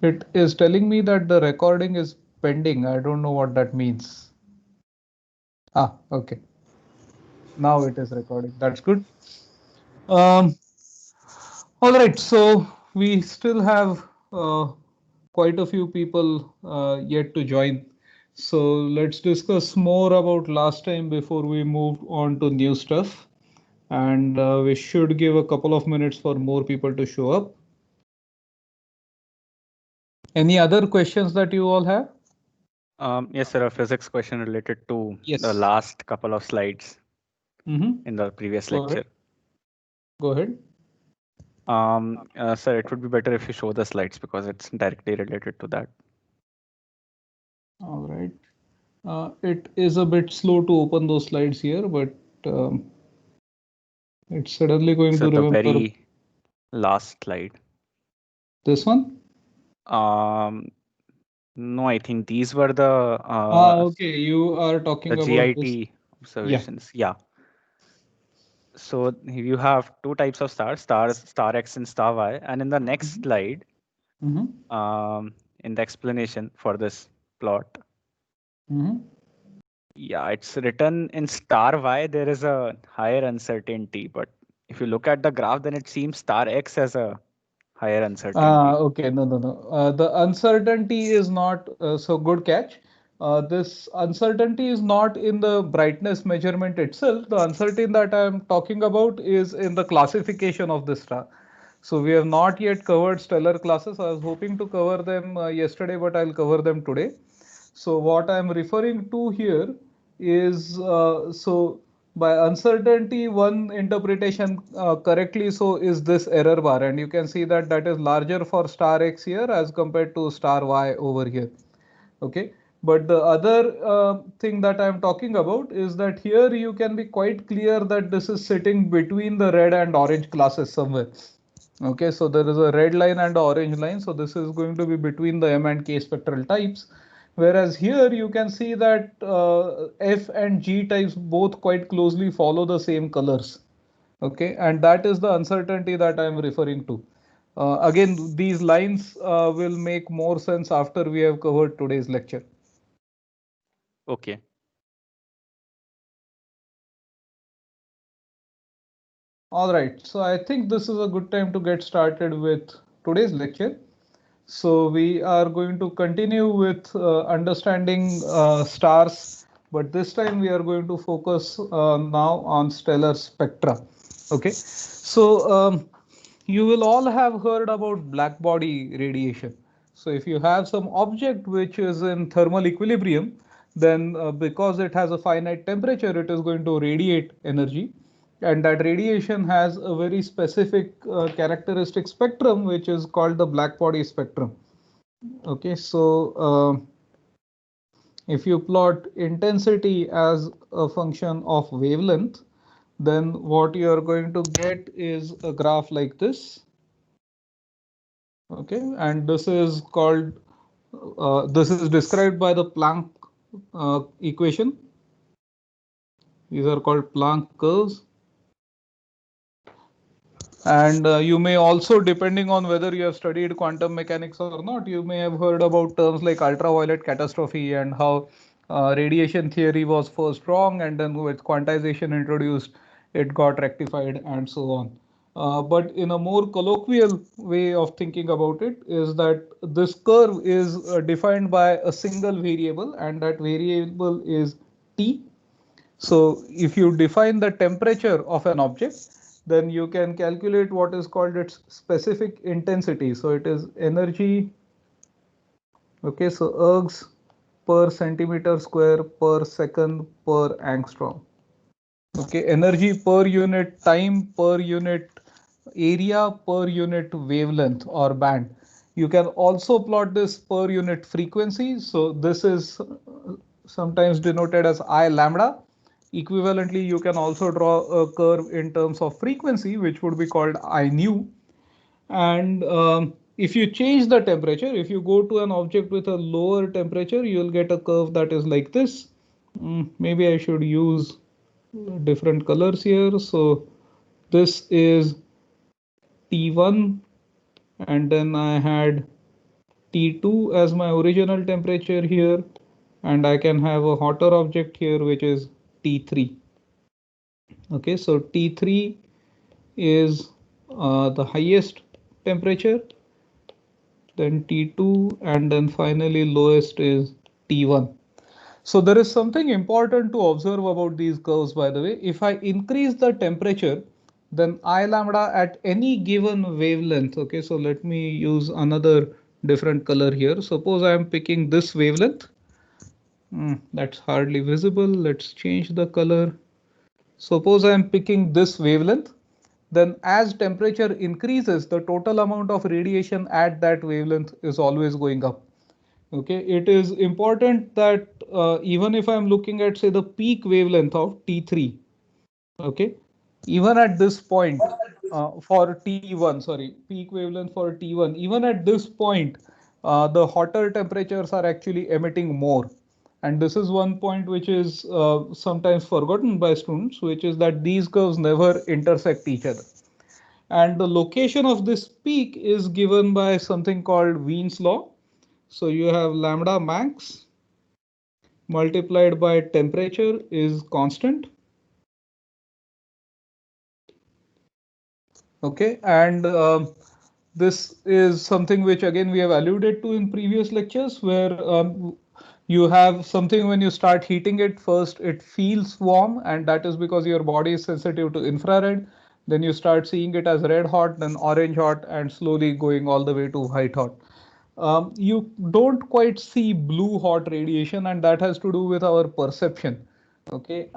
It is telling me that the recording is pending. I don't know what that means. Okay. Now it is recording. That's good. Um, all right. So we still have quite a few people yet to join. So let's discuss more about last time before we move on to new stuff. And we should give a couple of minutes for more people to show up. Any other questions that you all have? Yes, sir. A physics question related to the Yes. last couple of slides Mm-hmm. in the previous Go ahead. lecture. Go ahead. Sir, it would be better if you show the slides because it's directly related to that. All right. It is a bit slow to open those slides here, but um, it's suddenly going So to the remember very last slide. this one. Um, no, I think these were Okay. You are the talking about this. GIT Yeah. observations. Yeah. So you have two types of stars, star X and star Y. And in the next Mm-hmm. slide, Mm-hmm. in the explanation for this plot, Mm-hmm. yeah, it's written in star Y, there is a higher uncertainty. But if you look at the graph, then it seems star X has a higher uncertainty. Okay, no, no, no. The uncertainty is not so good catch. This uncertainty is not in the brightness measurement itself. The uncertainty that I am talking about is in the classification of the star. So we have not yet covered stellar classes. I was hoping to cover them yesterday, but I'll cover them today. So what I'm referring to here is by uncertainty, one interpretation correctly so is this error bar, and you can see that that is larger for star X here as compared to star Y over here. Okay, but the other thing that I'm talking about is that here you can be quite clear that this is sitting between the red and orange classes somewhere. Okay, so there is a red line and an orange line. So this is going to be between the M and K spectral types. Whereas here you can see that F and G types both quite closely follow the same colors. Okay, and that is the uncertainty that I am referring to. Again, these lines will make more sense after we have covered today's lecture. Okay. All right, so I think this is a good time to get started with today's lecture. So we are going to continue with understanding stars, but this time we are going to focus now on stellar spectra. Okay, so you will all have heard about black body radiation. So if you have some object which is in thermal equilibrium, then because it has a finite temperature, it is going to radiate energy, and that radiation has a very specific characteristic spectrum which is called the black body spectrum. Okay, so if you plot intensity as a function of wavelength, then what you are going to get is a graph like this. Okay, and this is described by the Planck equation. These are called Planck curves. And you may also, depending on whether you have studied quantum mechanics or not, you may have heard about terms like ultraviolet catastrophe and how radiation theory was first wrong, and then with quantization introduced, it got rectified, and so on. But in a more colloquial way of thinking about it is that this curve is defined by a single variable, and that variable is T. So if you define the temperature of an object, then you can calculate what is called its specific intensity. So it is energy, okay, so ergs per centimeter square per second per angstrom. Okay, energy per unit time per unit area per unit wavelength or band. You can also plot this per unit frequency. So this is sometimes denoted as I lambda. Equivalently, you can also draw a curve in terms of frequency, which would be called I nu. And if you change the temperature, if you go to an object with a lower temperature, you'll get a curve that is like this. Maybe I should use different colors here. So this is T1, and then I had T2 as my original temperature here, and I can have a hotter object here, which is T3. Okay, so T3 is the highest temperature, then T2, and then finally lowest is T1. So there is something important to observe about these curves, by the way. If I increase the temperature, then I lambda at any given wavelength. Okay, so let me use another different color here. Suppose I am picking this wavelength. That's hardly visible. Let's change the color. Suppose I am picking this wavelength. Then as temperature increases, the total amount of radiation at that wavelength is always going up. Okay, it is important that even if I'm looking at, say, the peak wavelength of T3, okay, even at this point for T1, sorry, peak wavelength for T1, even at this point, the hotter temperatures are actually emitting more. And this is one point which is sometimes forgotten by students, which is that these curves never intersect each other. And the location of this peak is given by something called Wien's law. So you have lambda max multiplied by temperature is constant. Okay, and this is something which again we have alluded to in previous lectures, where you have something when you start heating it first, it feels warm, and that is because your body is sensitive to infrared. Then you start seeing it as red hot, then orange hot, and slowly going all the way to white hot. You don't quite see blue hot radiation, and that has to do with our perception. Okay.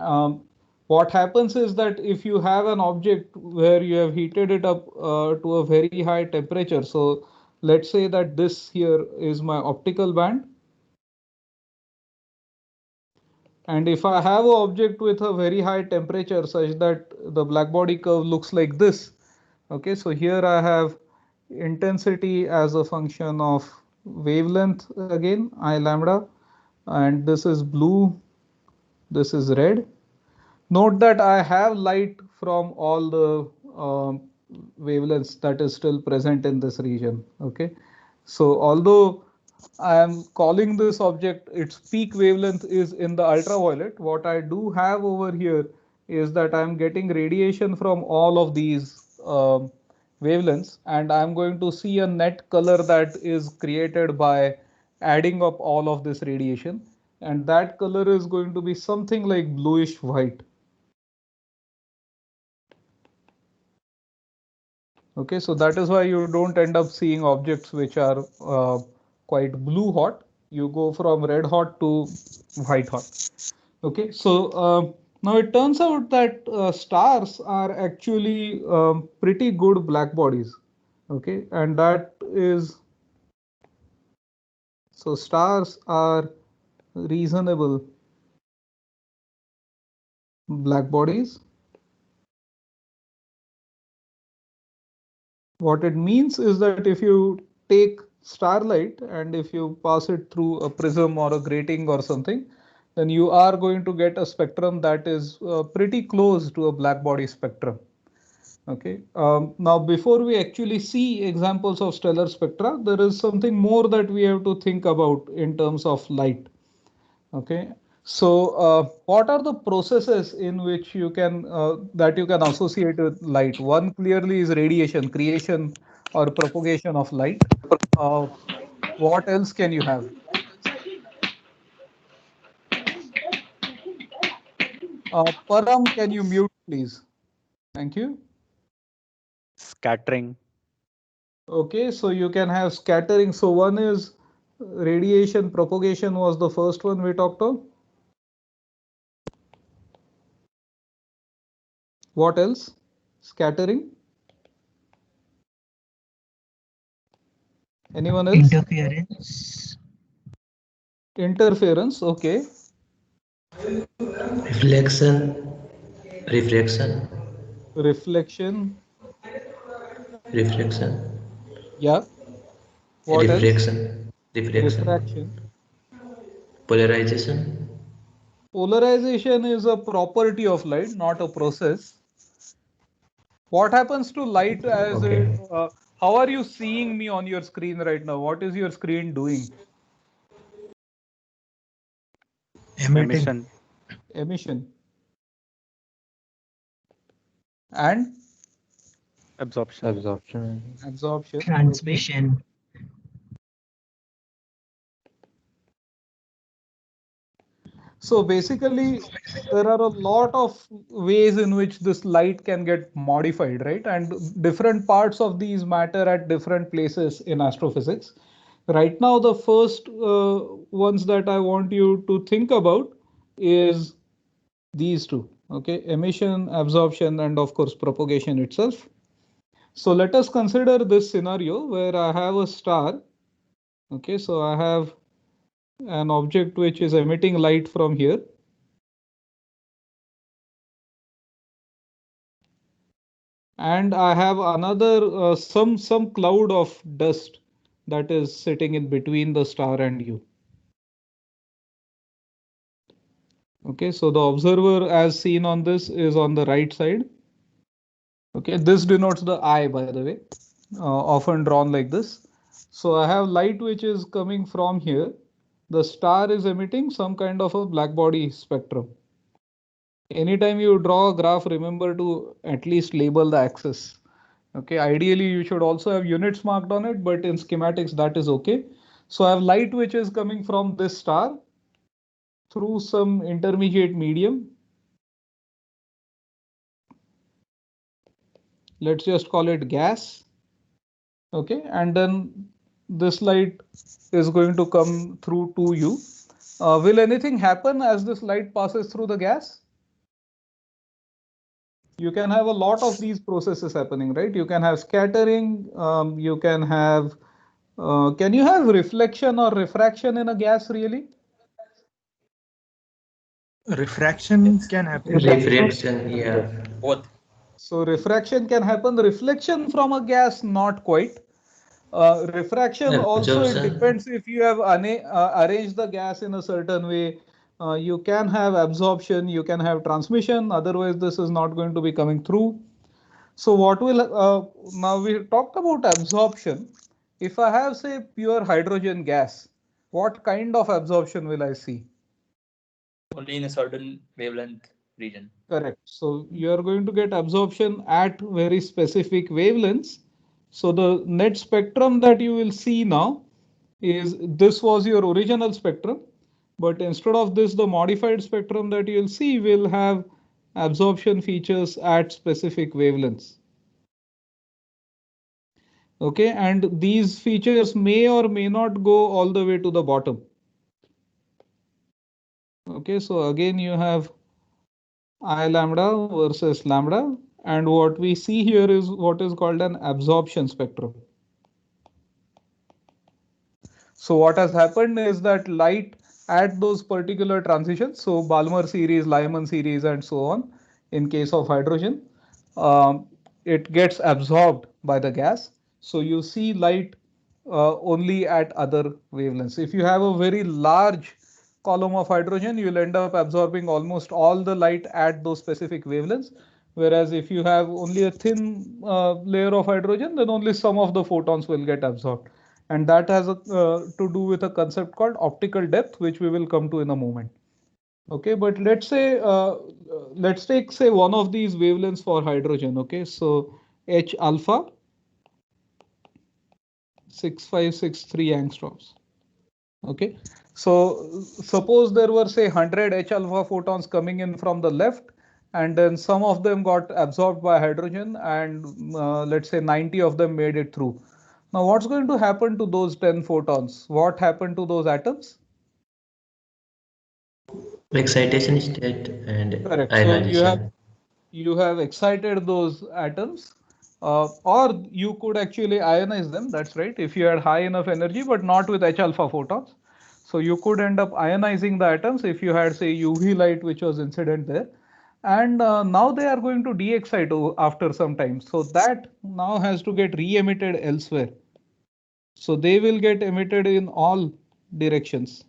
What happens is that if you have an object where you have heated it up to a very high temperature, so let's say that this here is my optical band. And if I have an object with a very high temperature such that the black body curve looks like this, okay, so here I have intensity as a function of wavelength again, I lambda, and this is blue, this is red. Note that I have light from all the wavelengths that is still present in this region. Okay, so although I am calling this object, its peak wavelength is in the ultraviolet, what I do have over here is that I am getting radiation from all of these wavelengths, and I am going to see a net color that is created by adding up all of this radiation, and that color is going to be something like bluish white. Okay, so that is why you don't end up seeing objects which are quite blue hot. You go from red hot to white hot. Okay, so now it turns out that stars are actually pretty good black bodies. Okay, and that is, so stars are reasonable black bodies. What it means is that if you take starlight and if you pass it through a prism or a grating or something, then you are going to get a spectrum that is pretty close to a black body spectrum. Okay. Now, before we actually see examples of stellar spectra, there is something more that we have to think about in terms of light. Okay. So, what are the processes in which you can that you can associate with light? One clearly is radiation, creation or propagation of light. Uh, what else can you have? Param, can you mute, please? Thank you. Scattering. Okay, so you can have scattering. So one is radiation propagation was the first one we talked of. What else? Scattering. Anyone else? Interference. Interference. Okay. Reflection. Refraction. Reflection. Reflection. Yeah. What else? Refraction. Refraction. Refraction. Polarization. Polarization is a property of light, not a process. What happens to light as it, Okay. how are you seeing me on your screen right now? What is your screen doing? Emission. Emission. And Absorption. absorption. Transmission. So basically, there are a lot of ways in which this light can get modified, right? And different parts of these matter at different places in astrophysics. Right now, the first ones that I want you to think about is these two, okay? Emission, absorption, and of course, propagation itself. So let us consider this scenario where I have a star. Okay, so I have an object which is emitting light from here. And I have another some cloud of dust that is sitting in between the star and you. Okay, so the observer as seen on this is on the right side. Okay, this denotes the eye, by the way, often drawn like this. So I have light which is coming from here. The star is emitting some kind of a black body spectrum. Anytime you draw a graph, remember to at least label the axis. Okay, ideally you should also have units marked on it, but in schematics that is okay. So I have light which is coming from this star through some intermediate medium. Let's just call it gas. Okay, and then this light is going to come through to you. Will anything happen as this light passes through the gas? You can have a lot of these processes happening, right? You can have scattering, you can have, can you have reflection or refraction in a gas really? Refraction can happen. Refraction, yeah. Both. So refraction can happen, reflection from a gas, not quite. Refraction also, it Absorption. depends if you have arranged the gas in a certain way. You can have absorption, you can have transmission, otherwise this is not going to be coming through. So what will, now we talked about absorption. If I have say pure hydrogen gas, what kind of absorption will I see? Only in a certain wavelength region. Correct. So you are going to get absorption at very specific wavelengths. So the net spectrum that you will see now is this was your original spectrum, but instead of this, the modified spectrum that you'll see will have absorption features at specific wavelengths. Okay, and these features may or may not go all the way to the bottom. Okay, so again you have I lambda versus lambda, and what we see here is what is called an absorption spectrum. So what has happened is that light at those particular transitions, so Balmer series, Lyman series, and so on, in case of hydrogen, it gets absorbed by the gas. So you see light only at other wavelengths. If you have a very large column of hydrogen, you'll end up absorbing almost all the light at those specific wavelengths. Whereas if you have only a thin layer of hydrogen, then only some of the photons will get absorbed. And that has to do with a concept called optical depth, which we will come to in a moment. Okay, but let's say, let's take say one of these wavelengths for hydrogen. Okay, so H alpha 6563 angstroms. Okay, so suppose there were say 100 H alpha photons coming in from the left, and then some of them got absorbed by hydrogen, and let's say 90 of them made it through. Now, what's going to happen to those 10 photons? What happened to those atoms? Excitation state and Correct. ionization. So you have excited those atoms, or you could actually ionize them. That's right. If you had high enough energy, but not with H alpha photons. So you could end up ionizing the atoms if you had say UV light which was incident there. And now they are going to de-excite after some time. So that now has to get re-emitted elsewhere. So they will get emitted in all directions.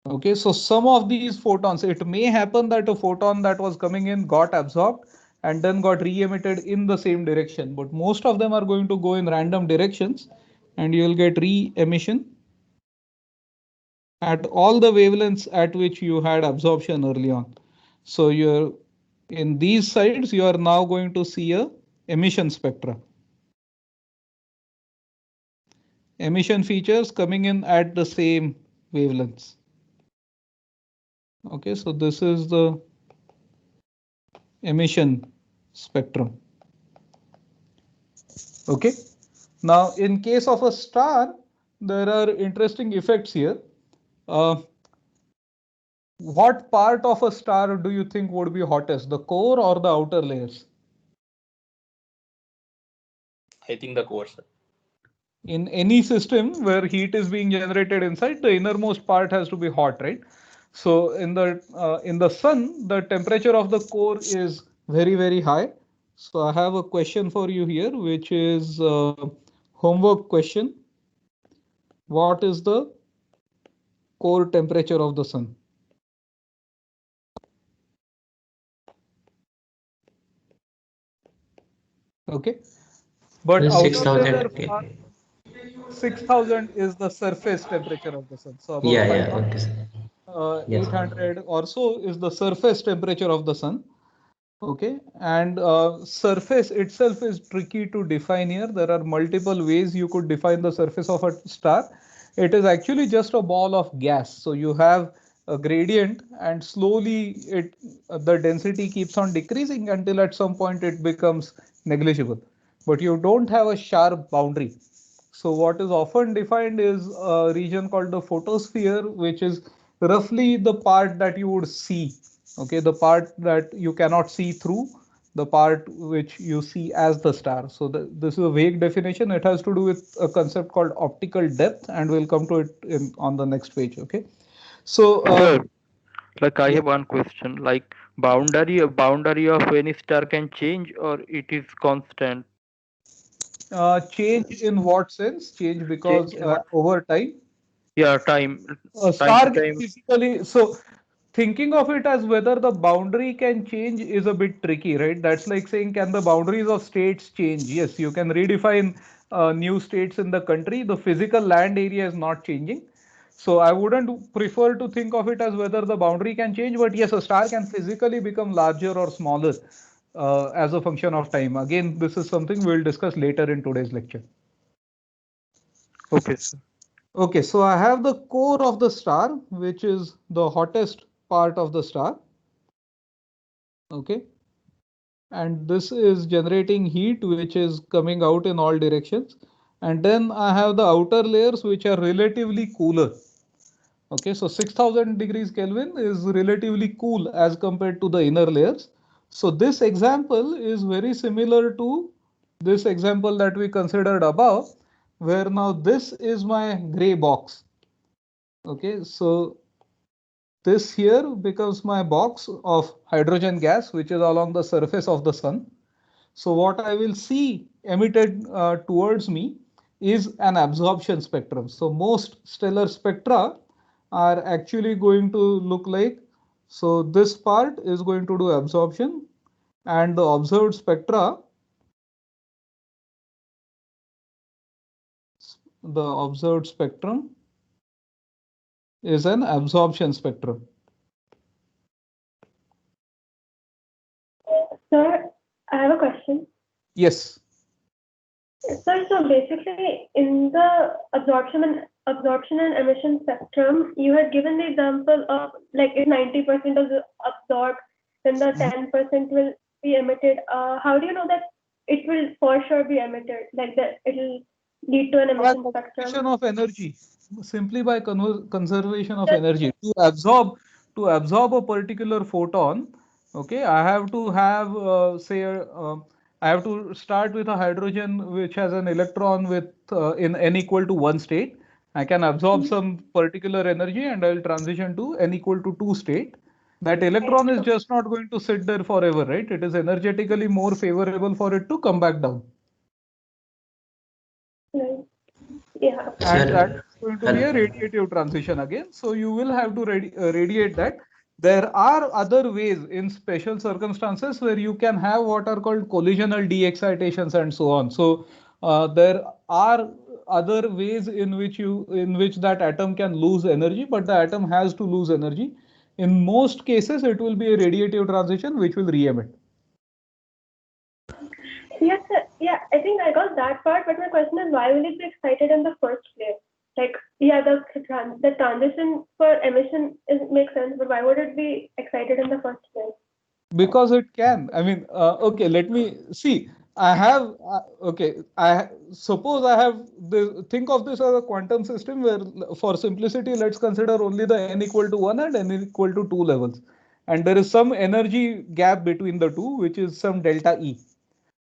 Okay, so some of these photons, it may happen that a photon that was coming in got absorbed and then got re-emitted in the same direction. But most of them are going to go in random directions, and you will get re-emission at all the wavelengths at which you had absorption early on. So you're in these sides, you are now going to see a emission spectra. Emission features coming in at the same wavelengths. Okay, so this is the emission spectrum. Okay, now in case of a star, there are interesting effects here. What part of a star do you think would be hottest, the core or the outer layers? I think the core, sir. In any system where heat is being generated inside, the innermost part has to be hot, right? So in the sun, the temperature of the core is very, very high. So I have a question for you here, which is homework question. What is the core temperature of the sun? Okay, but Well, outer 6,000. layer Okay. 6,000 is the surface temperature of the sun. So about Yeah, 500, yeah, okay, sir. Yes. 800 or so is the surface temperature of the sun. Okay, and surface itself is tricky to define here. There are multiple ways you could define the surface of a star. It is actually just a ball of gas. So you have a gradient, and slowly the density keeps on decreasing until at some point it becomes negligible. But you don't have a sharp boundary. So what is often defined is a region called the photosphere, which is roughly the part that you would see. Okay, the part that you cannot see through, the part which you see as the star. So this is a vague definition. It has to do with a concept called optical depth, and we'll come to it on the next page. Okay, so Sir, like I yeah. have one question. Like boundary of any star can change or it is constant? Change in what sense? Change because Change in what? over time. Yeah, time A time star to can time. physically, so thinking of it as whether the boundary can change is a bit tricky, right? That's like saying, can the boundaries of states change? Yes, you can redefine new states in the country. The physical land area is not changing. So I wouldn't prefer to think of it as whether the boundary can change, but yes, a star can physically become larger or smaller as a function of time. Again, this is something we'll discuss later in today's lecture. Okay, sir. Okay, so I have the core of the star, which is the hottest part of the star. Okay, and this is generating heat, which is coming out in all directions. And then I have the outer layers, which are relatively cooler. Okay, so 6,000 degrees Kelvin is relatively cool as compared to the inner layers. So this example is very similar to this example that we considered above, where now this is my gray box. Okay, so this here becomes my box of hydrogen gas, which is along the surface of the sun. So what I will see emitted towards me is an absorption spectrum. So most stellar spectra are actually going to look like, so this part is going to do absorption, and the observed spectra, the observed spectrum is an absorption spectrum. Sir, I have a question. Yes. Sir, so basically in the absorption and emission spectrum, you had given the example of like if 90% of the absorbed, then the 10% will be emitted. How do you know that it will for sure be emitted? Like that it will lead to an emission Conservation spectrum? of energy, simply by conservation of energy. To absorb a particular photon, okay, I have to have I have to start with a hydrogen which has an electron with in n equal to 1 state. I can absorb some particular energy and I'll transition to n equal to 2 state. That electron is just not going to sit there forever, right? It is energetically more favorable for it to come back down. Right. Yeah. And Sir, that's going to be a radiative transition again. So you will have to radiate that. There are other ways in special circumstances where you can have what are called collisional de-excitations and so on. So there are other ways in which that atom can lose energy, but the atom has to lose energy. In most cases, it will be a radiative transition which will re-emit. Yes, sir. Yeah, I think I got that part, but my question is, why will it be excited in the first place? Like, yeah, the transition for emission makes sense, but why would it be excited in the first place? Because it can. I mean, okay, let me see. I have, okay, I suppose I have think of this as a quantum system where for simplicity, let's consider only the n equal to 1 and n equal to 2 levels. And there is some energy gap between the two, which is some delta E.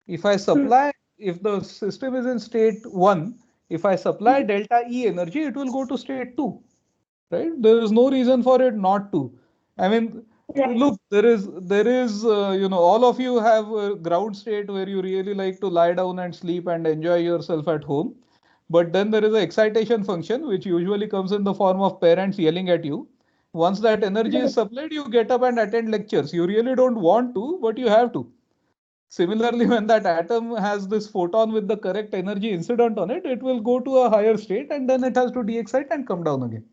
If I supply, if the system is in state 1, if I supply delta E energy, it will go to state 2, right? There is no reason for it not to. I mean, look, there is all of you have a ground state where you really like to lie down and sleep and enjoy yourself at home. But then there is an excitation function, which usually comes in the form of parents yelling at you. Once that energy is supplied, you get up and attend lectures. You really don't want to, but you have to. Similarly, when that atom has this photon with the correct energy incident on it, it will go to a higher state and then it has to de-excite and come down again.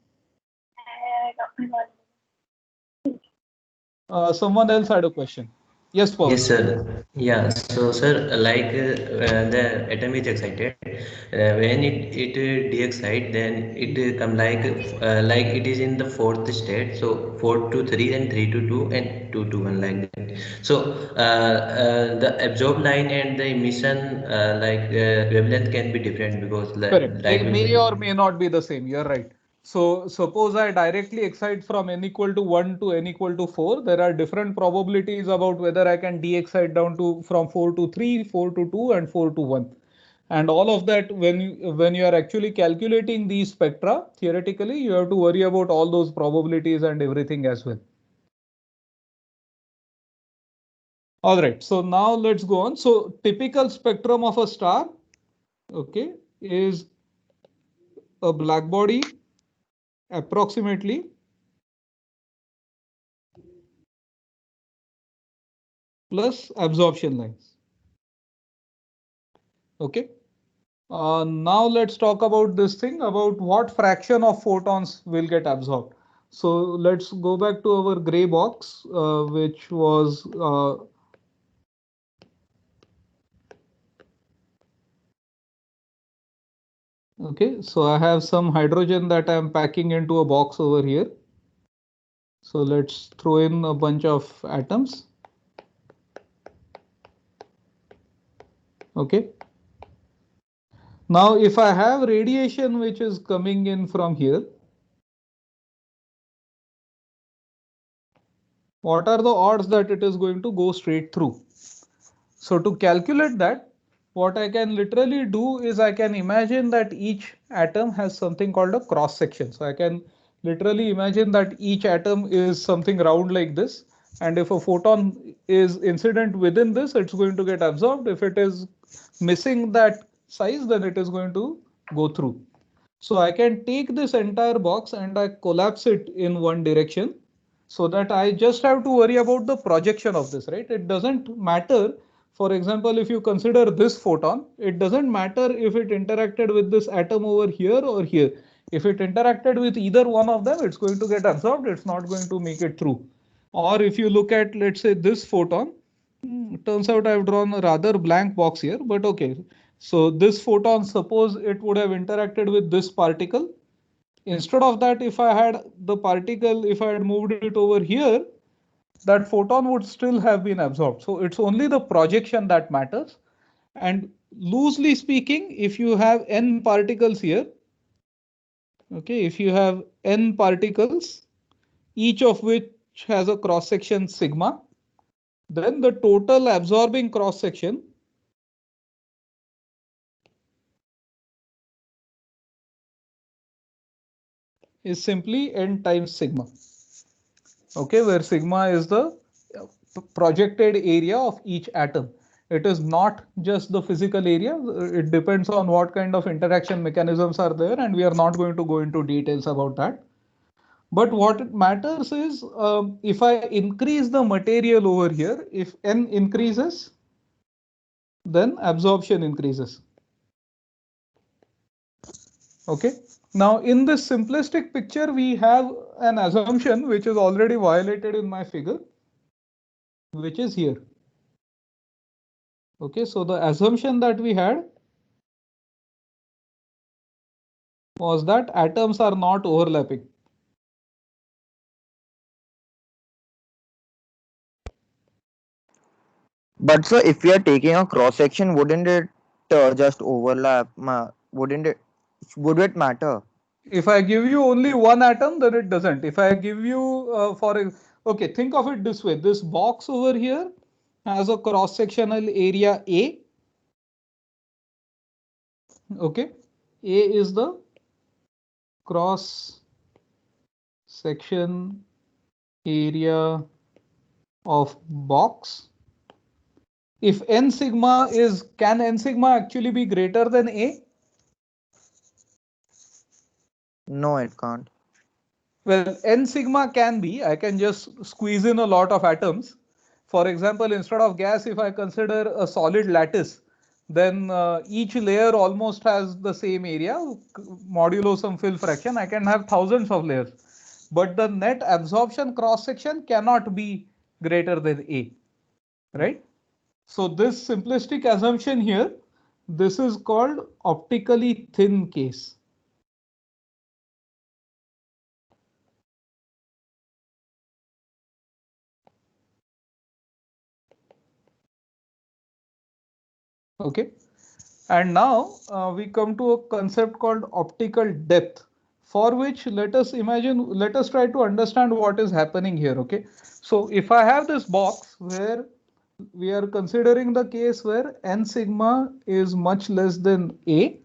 Someone else had a question. Yes, Paul. Yes, sir. Yeah. So, sir, like the atom is excited. When it de-excite, then it come like it is in the fourth state. So 4 to 3, then 3 to 2, and 2 to 1 like that. So the absorb line and the emission wavelength can be different because Correct. They light may wavelength. or may not be the same. You're right. So suppose I directly excite from n equal to 1 to n equal to 4. There are different probabilities about whether I can de-excite down to from 4 to 3, 4 to 2, and 4 to 1. And all of that, when you are actually calculating these spectra, theoretically, you have to worry about all those probabilities and everything as well. All right. So now let's go on. So typical spectrum of a star, okay, is a black body approximately plus absorption lines. Okay. Now let's talk about this thing about what fraction of photons will get absorbed. So let's go back to our gray box, which was okay. So I have some hydrogen that I'm packing into a box over here. So let's throw in a bunch of atoms. Okay. Now, if I have radiation which is coming in from here, what are the odds that it is going to go straight through? So to calculate that, what I can literally do is I can imagine that each atom has something called a cross section. So I can literally imagine that each atom is something round like this. And if a photon is incident within this, it's going to get absorbed. If it is missing that size, then it is going to go through. So I can take this entire box and I collapse it in one direction so that I just have to worry about the projection of this, right? It doesn't matter. For example, if you consider this photon, it doesn't matter if it interacted with this atom over here or here. If it interacted with either one of them, it's going to get absorbed. It's not going to make it through. Or if you look at, let's say, this photon, turns out I've drawn a rather blank box here, but okay. So this photon, suppose it would have interacted with this particle. Instead of that, if I had the particle, if I had moved it over here, that photon would still have been absorbed. So it's only the projection that matters. And loosely speaking, if you have n particles here, okay, if you have n particles, each of which has a cross section sigma, then the total absorbing cross section is simply n times sigma. Okay, where sigma is the projected area of each atom. It is not just the physical area. It depends on what kind of interaction mechanisms are there, and we are not going to go into details about that. But what it matters is if I increase the material over here, if n increases, then absorption increases. Okay. Now in this simplistic picture, we have an assumption which is already violated in my figure, which is here. Okay, so the assumption that we had was that atoms are not overlapping. But sir, if we are taking a cross section, wouldn't it just overlap? Wouldn't it? Would it matter? If I give you only one atom, then it doesn't. If I give you okay, think of it this way. This box over here has a cross-sectional area A. Okay, A is the cross section area of box. If n sigma is, can n sigma actually be greater than A? No, it can't. Well, n sigma can be. I can just squeeze in a lot of atoms. For example, instead of gas, if I consider a solid lattice, then each layer almost has the same area, modulo some fill fraction. I can have thousands of layers. But the net absorption cross section cannot be greater than A, right? So this simplistic assumption here, this is called optically thin case. Okay. And now we come to a concept called optical depth, for which let us try to understand what is happening here. Okay. So if I have this box where we are considering the case where n sigma is much less than A.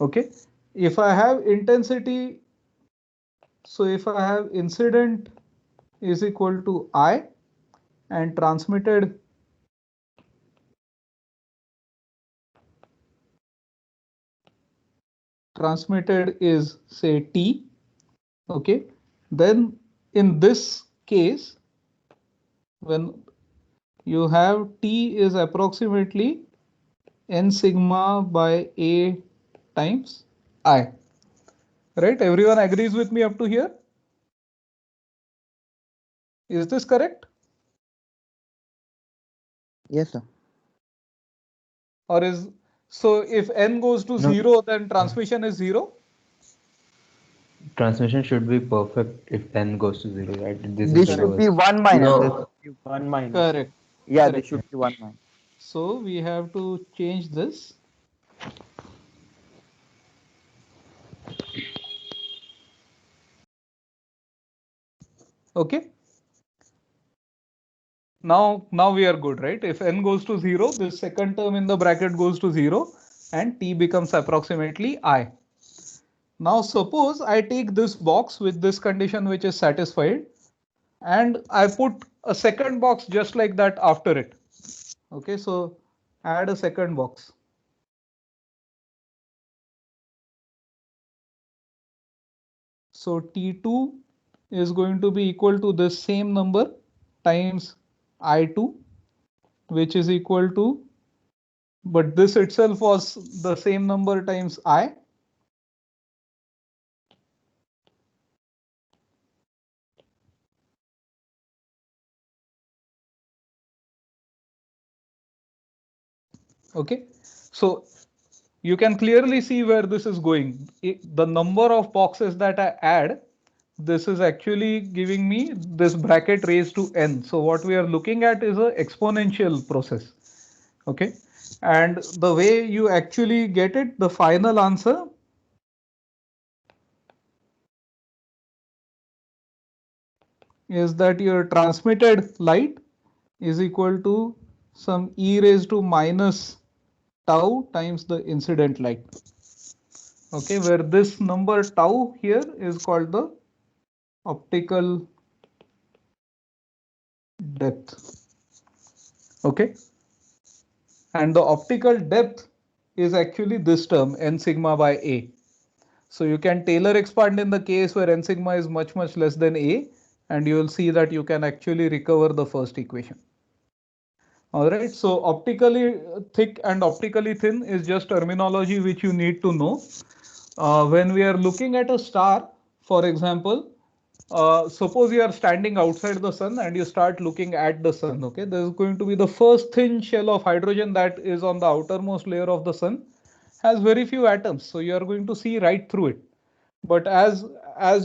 Okay. If I have intensity, so if I have incident is equal to I and transmitted is say T. Okay. Then in this case, when you have T is approximately n sigma by A times I. Right? Everyone agrees with me up to here? Is this correct? Yes, sir. Or is, so if n goes to No. 0, then transmission is 0? Transmission should be perfect if n goes to 0, right? This This is the should be lowest. 1 minus. No. This should be 1 minus. Correct. Yeah, Correct. this should be 1 minus. So we have to change this. Okay. Now we are good, right? If n goes to 0, this second term in the bracket goes to 0 and T becomes approximately I. Now suppose I take this box with this condition which is satisfied and I put a second box just like that after it. Okay, so add a second box. So T2 is going to be equal to this same number times I2, which is equal to, but this itself was the same number times I. Okay, so you can clearly see where this is going. The number of boxes that I add, this is actually giving me this bracket raised to n. So what we are looking at is an exponential process. Okay, and the way you actually get it, the final answer is that your transmitted light is equal to some e raised to minus tau times the incident light. Okay, where this number tau here is called the optical depth. Okay, and the optical depth is actually this term n sigma by A. So you can Taylor expand in the case where n sigma is much less than A, and you will see that you can actually recover the first equation. All right, so optically thick and optically thin is just terminology which you need to know. When we are looking at a star, for example, suppose you are standing outside the sun and you start looking at the sun. Okay, there is going to be the first thin shell of hydrogen that is on the outermost layer of the sun, has very few atoms, so you are going to see right through it. But as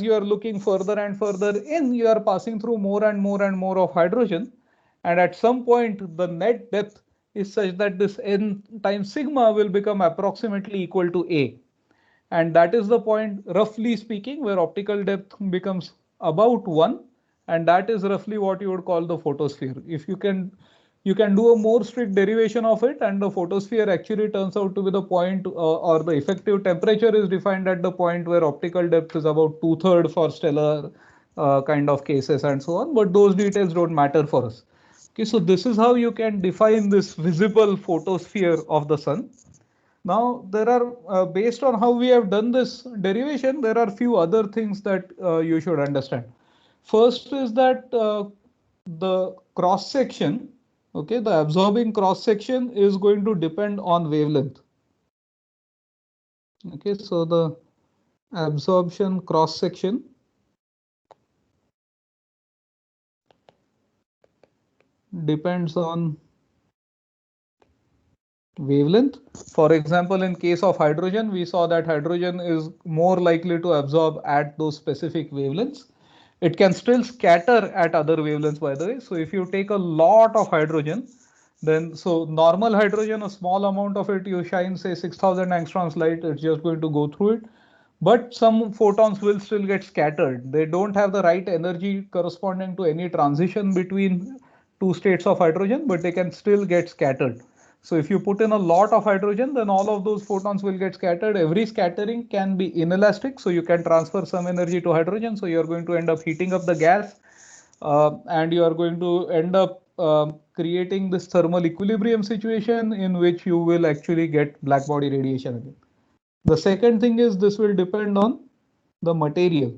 you are looking further and further in, you are passing through more and more of hydrogen, and at some point the net depth is such that this n times sigma will become approximately equal to A. And that is the point, roughly speaking, where optical depth becomes about 1, and that is roughly what you would call the photosphere. If you can do a more strict derivation of it, and the photosphere actually turns out to be the point, or the effective temperature is defined at the point where optical depth is about 2/3 for stellar kind of cases and so on, but those details don't matter for us. Okay, so this is how you can define this visible photosphere of the sun. Now, there are, based on how we have done this derivation, there are few other things that you should understand. First is that the cross section, okay, the absorbing cross section is going to depend on wavelength. Okay, so the absorption cross section depends on wavelength. For example, in case of hydrogen, we saw that hydrogen is more likely to absorb at those specific wavelengths. It can still scatter at other wavelengths, by the way. So if you take a lot of hydrogen, then so normal hydrogen, a small amount of it, you shine say 6,000 angstroms light, it's just going to go through it. But some photons will still get scattered. They don't have the right energy corresponding to any transition between two states of hydrogen, but they can still get scattered. So if you put in a lot of hydrogen, then all of those photons will get scattered. Every scattering can be inelastic, so you can transfer some energy to hydrogen. So you're going to end up heating up the gas, and you are going to end up creating this thermal equilibrium situation in which you will actually get black body radiation again. The second thing is this will depend on the material.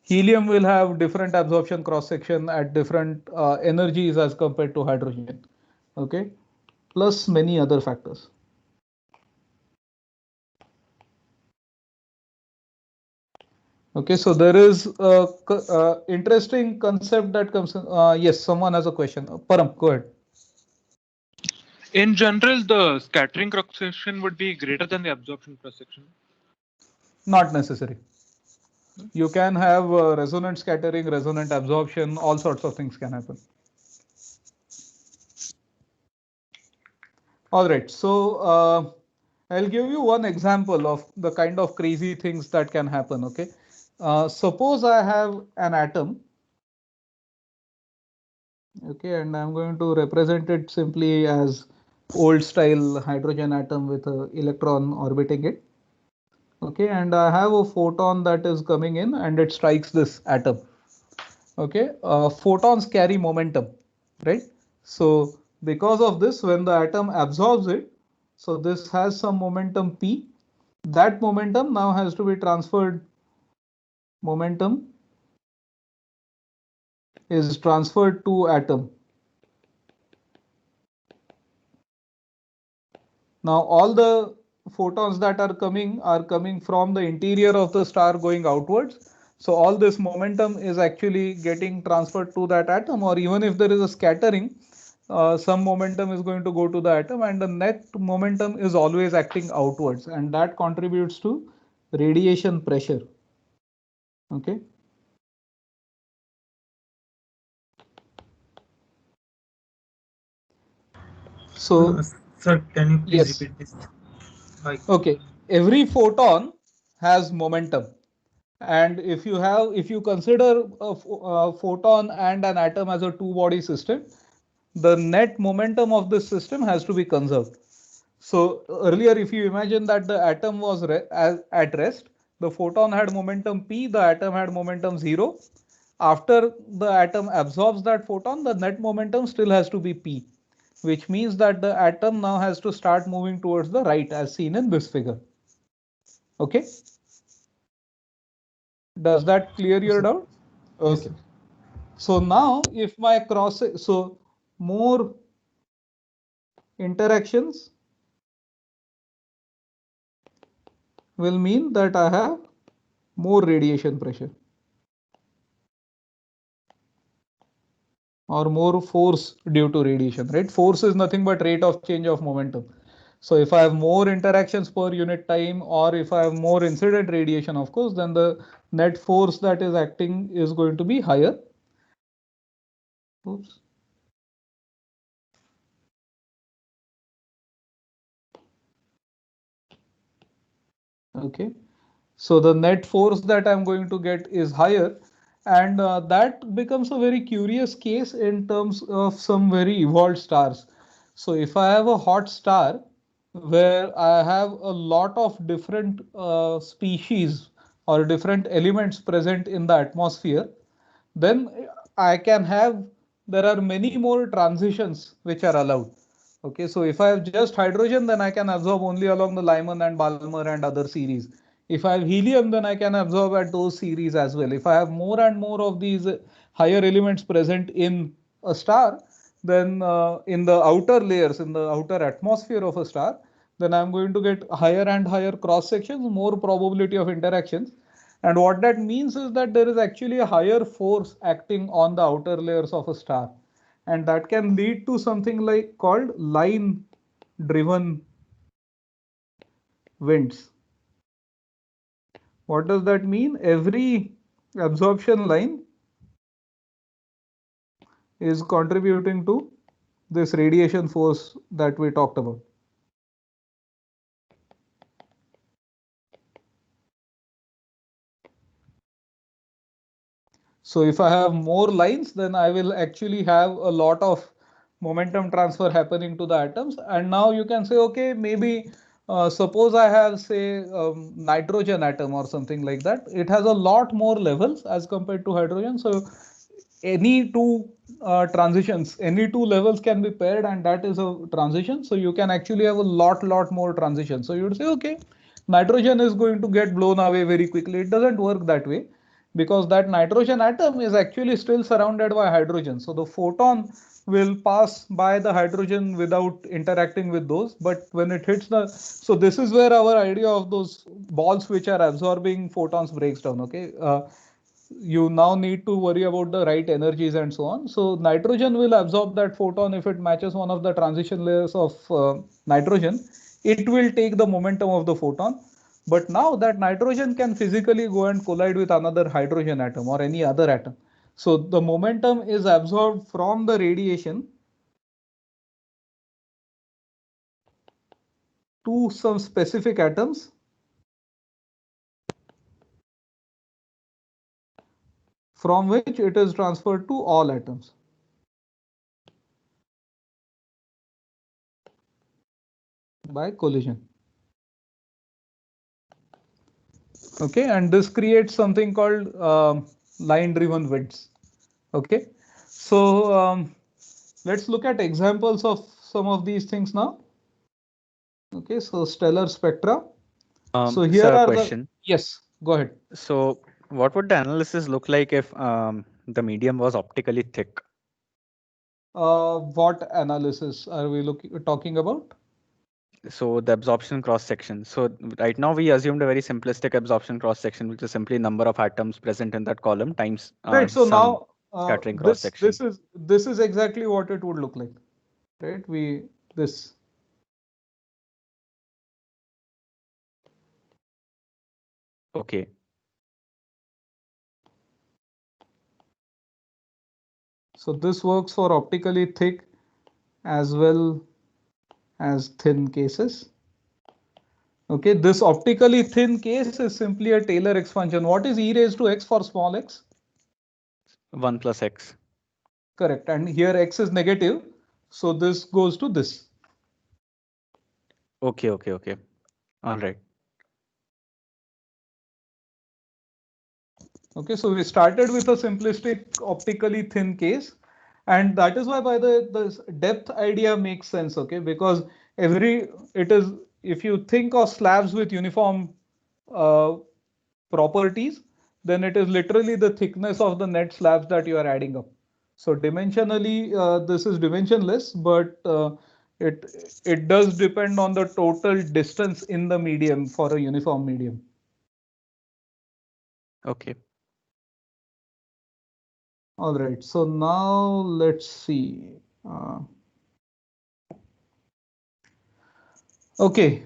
Helium will have different absorption cross section at different energies as compared to hydrogen. Okay, plus many other factors. Okay, so there is a interesting concept that comes. Yes, someone has a question. Param, go ahead. In general, the scattering cross section would be greater than the absorption cross section. Not necessary. You can have resonant scattering, resonant absorption, all sorts of things can happen. All right, so I'll give you one example of the kind of crazy things that can happen. Okay, suppose I have an atom. Okay, and I'm going to represent it simply as old style hydrogen atom with an electron orbiting it. Okay, and I have a photon that is coming in and it strikes this atom. Okay, photons carry momentum, right? So because of this, when the atom absorbs it, so this has some momentum P. That momentum now has to be transferred. Momentum is transferred to atom. Now all the photons that are coming from the interior of the star going outwards. So all this momentum is actually getting transferred to that atom, or even if there is a scattering, some momentum is going to go to the atom, and the net momentum is always acting outwards, and that contributes to radiation pressure. Okay. So, sir, can you please yes. repeat this? Okay, every photon has momentum, and if you consider a photon and an atom as a two-body system, the net momentum of this system has to be conserved. So earlier, if you imagine that the atom was at rest, the photon had momentum p, the atom had momentum 0. After the atom absorbs that photon, the net momentum still has to be p. which means that the atom now has to start moving towards the right as seen in this figure. Okay. Does that clear your doubt? Okay. So now if my so more interactions will mean that I have more radiation pressure or more force due to radiation, right? Force is nothing but rate of change of momentum. So if I have more interactions per unit time, or if I have more incident radiation, of course, then the net force that is acting is going to be higher. Oops. Okay. So the net force that I'm going to get is higher. And that becomes a very curious case in terms of some very evolved stars. So if I have a hot star where I have a lot of different species or different elements present in the atmosphere, then I can have, there are many more transitions which are allowed. Okay, so if I have just hydrogen, then I can absorb only along the Lyman and Balmer and other series. If I have helium, then I can absorb at those series as well. If I have more and more of these higher elements present in a star, then in the outer layers, in the outer atmosphere of a star, then I'm going to get higher and higher cross sections, more probability of interactions. And what that means is that there is actually a higher force acting on the outer layers of a star. And that can lead to something like called line driven winds. What does that mean? Every absorption line is contributing to this radiation force that we talked about. So if I have more lines, then I will actually have a lot of momentum transfer happening to the atoms. And now you can say, okay, maybe suppose I have, say, nitrogen atom or something like that. It has a lot more levels as compared to hydrogen. So any two transitions, any two levels can be paired, and that is a transition. So you can actually have a lot more transitions. So you would say, okay, nitrogen is going to get blown away very quickly. It doesn't work that way, because that nitrogen atom is actually still surrounded by hydrogen. So the photon will pass by the hydrogen without interacting with those. But when it hits the, so this is where our idea of those balls which are absorbing photons breaks down. Okay. You now need to worry about the right energies and so on. So nitrogen will absorb that photon if it matches one of the transition layers of nitrogen. It will take the momentum of the photon. But now that nitrogen can physically go and collide with another hydrogen atom or any other atom. So the momentum is absorbed from the radiation to some specific atoms, from which it is transferred to all atoms. By collision. Okay, and this creates something called line driven winds. Okay, so let's look at examples of some of these things now. Okay, so stellar spectra. So here Sir, are question. Yes, go ahead. So what would the analysis look like if the medium was optically thick? What analysis are we talking about? So the absorption cross section. So right now we assumed a very simplistic absorption cross section, which is simply number of atoms present in that column times Right. So some now scattering cross section. this is exactly what it would look like. Right. This. Okay. So this works for optically thick as well as thin cases. Okay, this optically thin case is simply a Taylor expansion. What is e raised to x for small x? 1 plus x. Correct. And here x is negative. So this goes to this. Okay. All right. Okay, so we started with a simplistic optically thin case. And that is why by the depth idea makes sense, okay? Because if you think of slabs with uniform properties, then it is literally the thickness of the net slabs that you are adding up. So dimensionally, this is dimensionless, but it does depend on the total distance in the medium for a uniform medium. Okay. All right, so now let's see. Okay,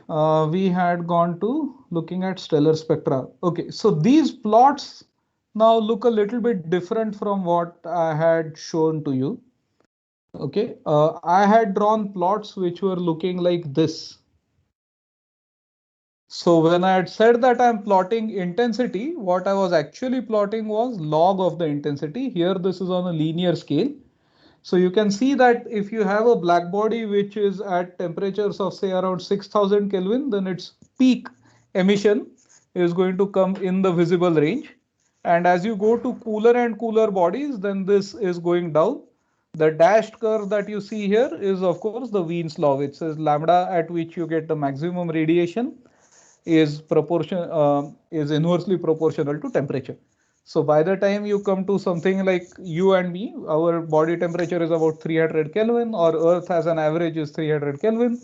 we had gone to looking at stellar spectra. Okay, so these plots now look a little bit different from what I had shown to you. Okay, I had drawn plots which were looking like this. So when I had said that I'm plotting intensity, what I was actually plotting was log of the intensity. Here, this is on a linear scale. So you can see that if you have a black body which is at temperatures of say around 6000 Kelvin, then its peak emission is going to come in the visible range. And as you go to cooler and cooler bodies, then this is going down. The dashed curve that you see here is of course the Wien's law, which says lambda at which you get the maximum radiation is inversely proportional to temperature. So by the time you come to something like you and me, our body temperature is about 300 Kelvin, or Earth as an average is 300 Kelvin.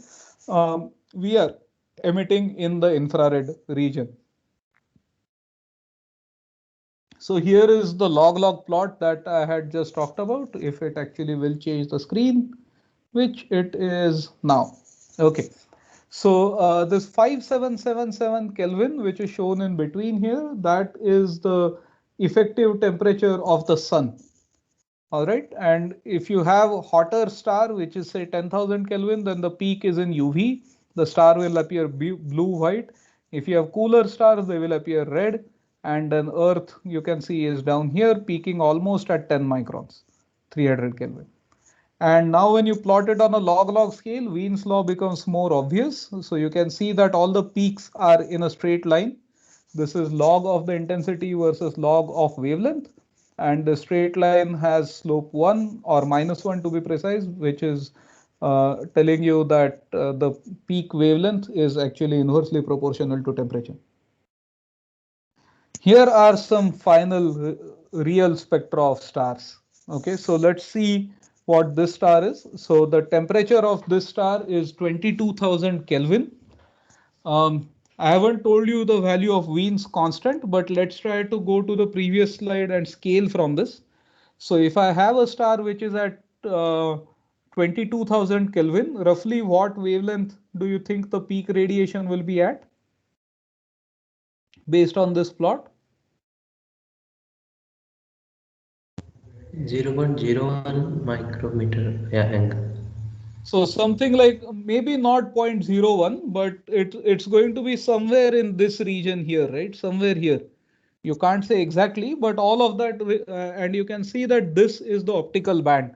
We are emitting in the infrared region. So here is the log plot that I had just talked about, if it actually will change the screen, which it is now. Okay. So this 5777 Kelvin, which is shown in between here, that is the effective temperature of the sun. All right. And if you have a hotter star, which is say 10,000 Kelvin, then the peak is in UV. The star will appear blue, white. If you have cooler stars, they will appear red. And then Earth, you can see, is down here, peaking almost at 10 microns, 300 Kelvin. And now when you plot it on a log scale, Wien's law becomes more obvious. So you can see that all the peaks are in a straight line. This is log of the intensity versus log of wavelength. And the straight line has slope 1 or -1 to be precise, which is telling you that the peak wavelength is actually inversely proportional to temperature. Here are some final real spectra of stars. Okay, so let's see what this star is. So the temperature of this star is 22,000 Kelvin. I haven't told you the value of Wien's constant, but let's try to go to the previous slide and scale from this. So if I have a star which is at 22,000 Kelvin, roughly what wavelength do you think the peak radiation will be at based on this plot? 0.01 micrometer angle. So something like maybe not 0.01, but it's going to be somewhere in this region here, right? Somewhere here. You can't say exactly, but all of that, and you can see that this is the optical band.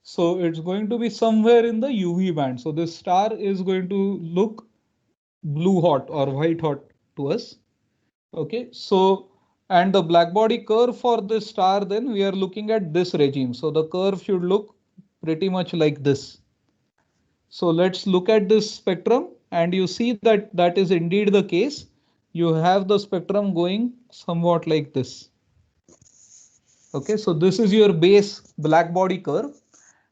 So it's going to be somewhere in the UV band. So this star is going to look blue hot or white hot to us. Okay, so and the black body curve for this star, then we are looking at this regime. So the curve should look pretty much like this. So let's look at this spectrum, and you see that that is indeed the case. You have the spectrum going somewhat like this. Okay, so this is your base black body curve.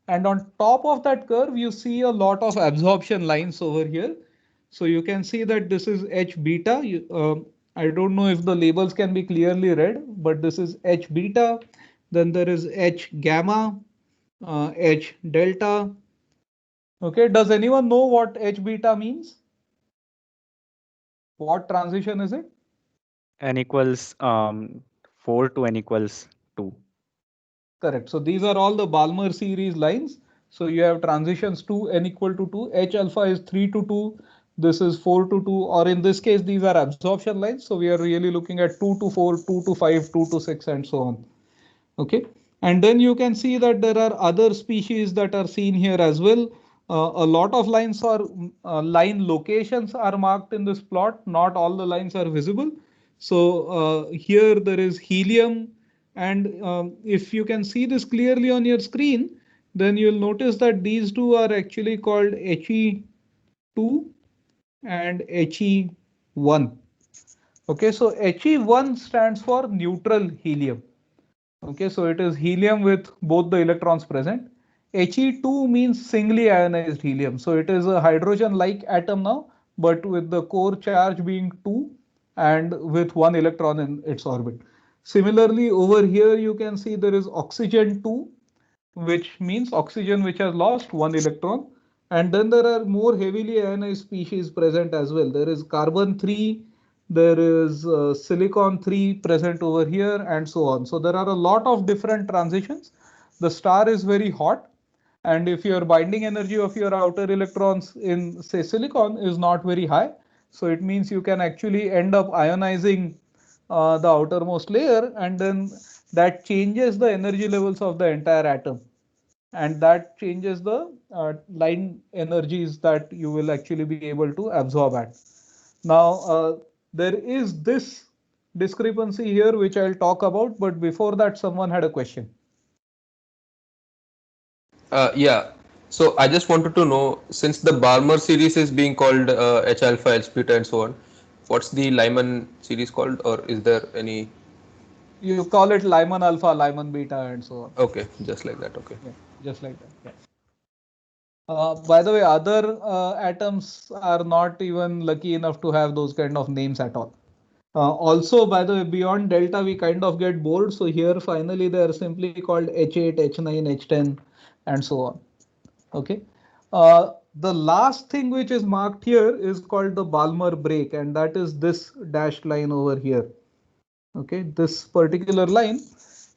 And on top of that curve, you see a lot of absorption lines over here. So you can see that this is H beta. I don't know if the labels can be clearly read, but this is H beta. Then there is H gamma, H delta. Okay, does anyone know what H beta means? What transition is it? N equals 4 to N equals 2. Correct. So these are all the Balmer series lines. So you have transitions to N equal to 2. H alpha is 3 to 2. This is 4 to 2, or in this case, these are absorption lines. So we are really looking at 2 to 4, 2 to 5, 2 to 6, and so on. Okay. And then you can see that there are other species that are seen here as well. A lot of lines or line locations are marked in this plot. Not all the lines are visible. So here there is helium. And if you can see this clearly on your screen, then you'll notice that these two are actually called He2 and He1. Okay, so He1 stands for neutral helium. Okay, so it is helium with both the electrons present. He2 means singly ionized helium. So it is a hydrogen-like atom now, but with the core charge being 2 and with 1 electron in its orbit. Similarly, over here you can see there is oxygen 2, which means oxygen which has lost 1 electron. And then there are more heavily ionized species present as well. There is carbon 3, there is silicon 3 present over here, and so on. So there are a lot of different transitions. The star is very hot, and if your binding energy of your outer electrons in, say, silicon is not very high, so it means you can actually end up ionizing the outermost layer, and then that changes the energy levels of the entire atom, and that changes the line energies that you will actually be able to absorb at. Now, there is this discrepancy here, which I'll talk about, but before that, someone had a question. Yeah. So I just wanted to know, since the Balmer series is being called H alpha, H beta, and so on, what's the Lyman series called, or is there any? You call it Lyman alpha, Lyman beta, and so on. Okay, just like that. Okay. Yeah, just like that. Yeah. By the way, other atoms are not even lucky enough to have those kind of names at all. Also, by the way, beyond delta, we kind of get bored. So here, finally, they are simply called H8, H9, H10, and so on. Okay. The last thing which is marked here is called the Balmer break, and that is this dashed line over here. Okay, this particular line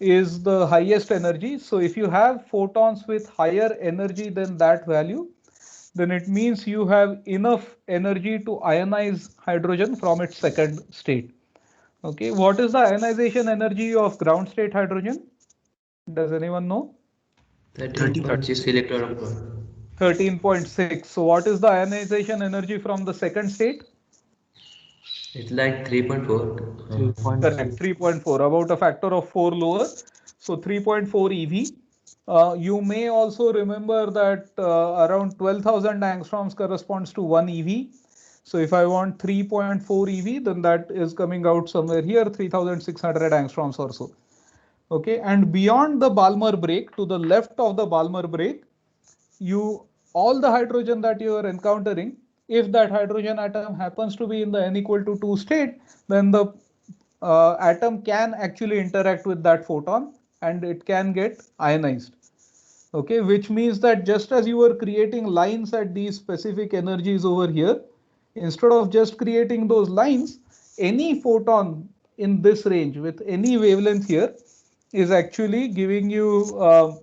is the highest energy. So if you have photons with higher energy than that value, then it means you have enough energy to ionize hydrogen from its second state. Okay, what is the ionization energy of ground state hydrogen? Does anyone know? 13.6 electron volt. 13.6. So what is the ionization energy from the second state? It's like 3.4. Correct, 3.4, about a factor of 4 lower. So 3.4 EV. You may also remember that around 12,000 angstroms corresponds to 1 EV. So if I want 3.4 EV, then that is coming out somewhere here, 3,600 angstroms or so. Okay, and beyond the Balmer break, to the left of the Balmer break, all the hydrogen that you are encountering, if that hydrogen atom happens to be in the n equal to 2 state, then the atom can actually interact with that photon and it can get ionized. Okay, which means that just as you were creating lines at these specific energies over here, instead of just creating those lines, any photon in this range with any wavelength here is actually giving you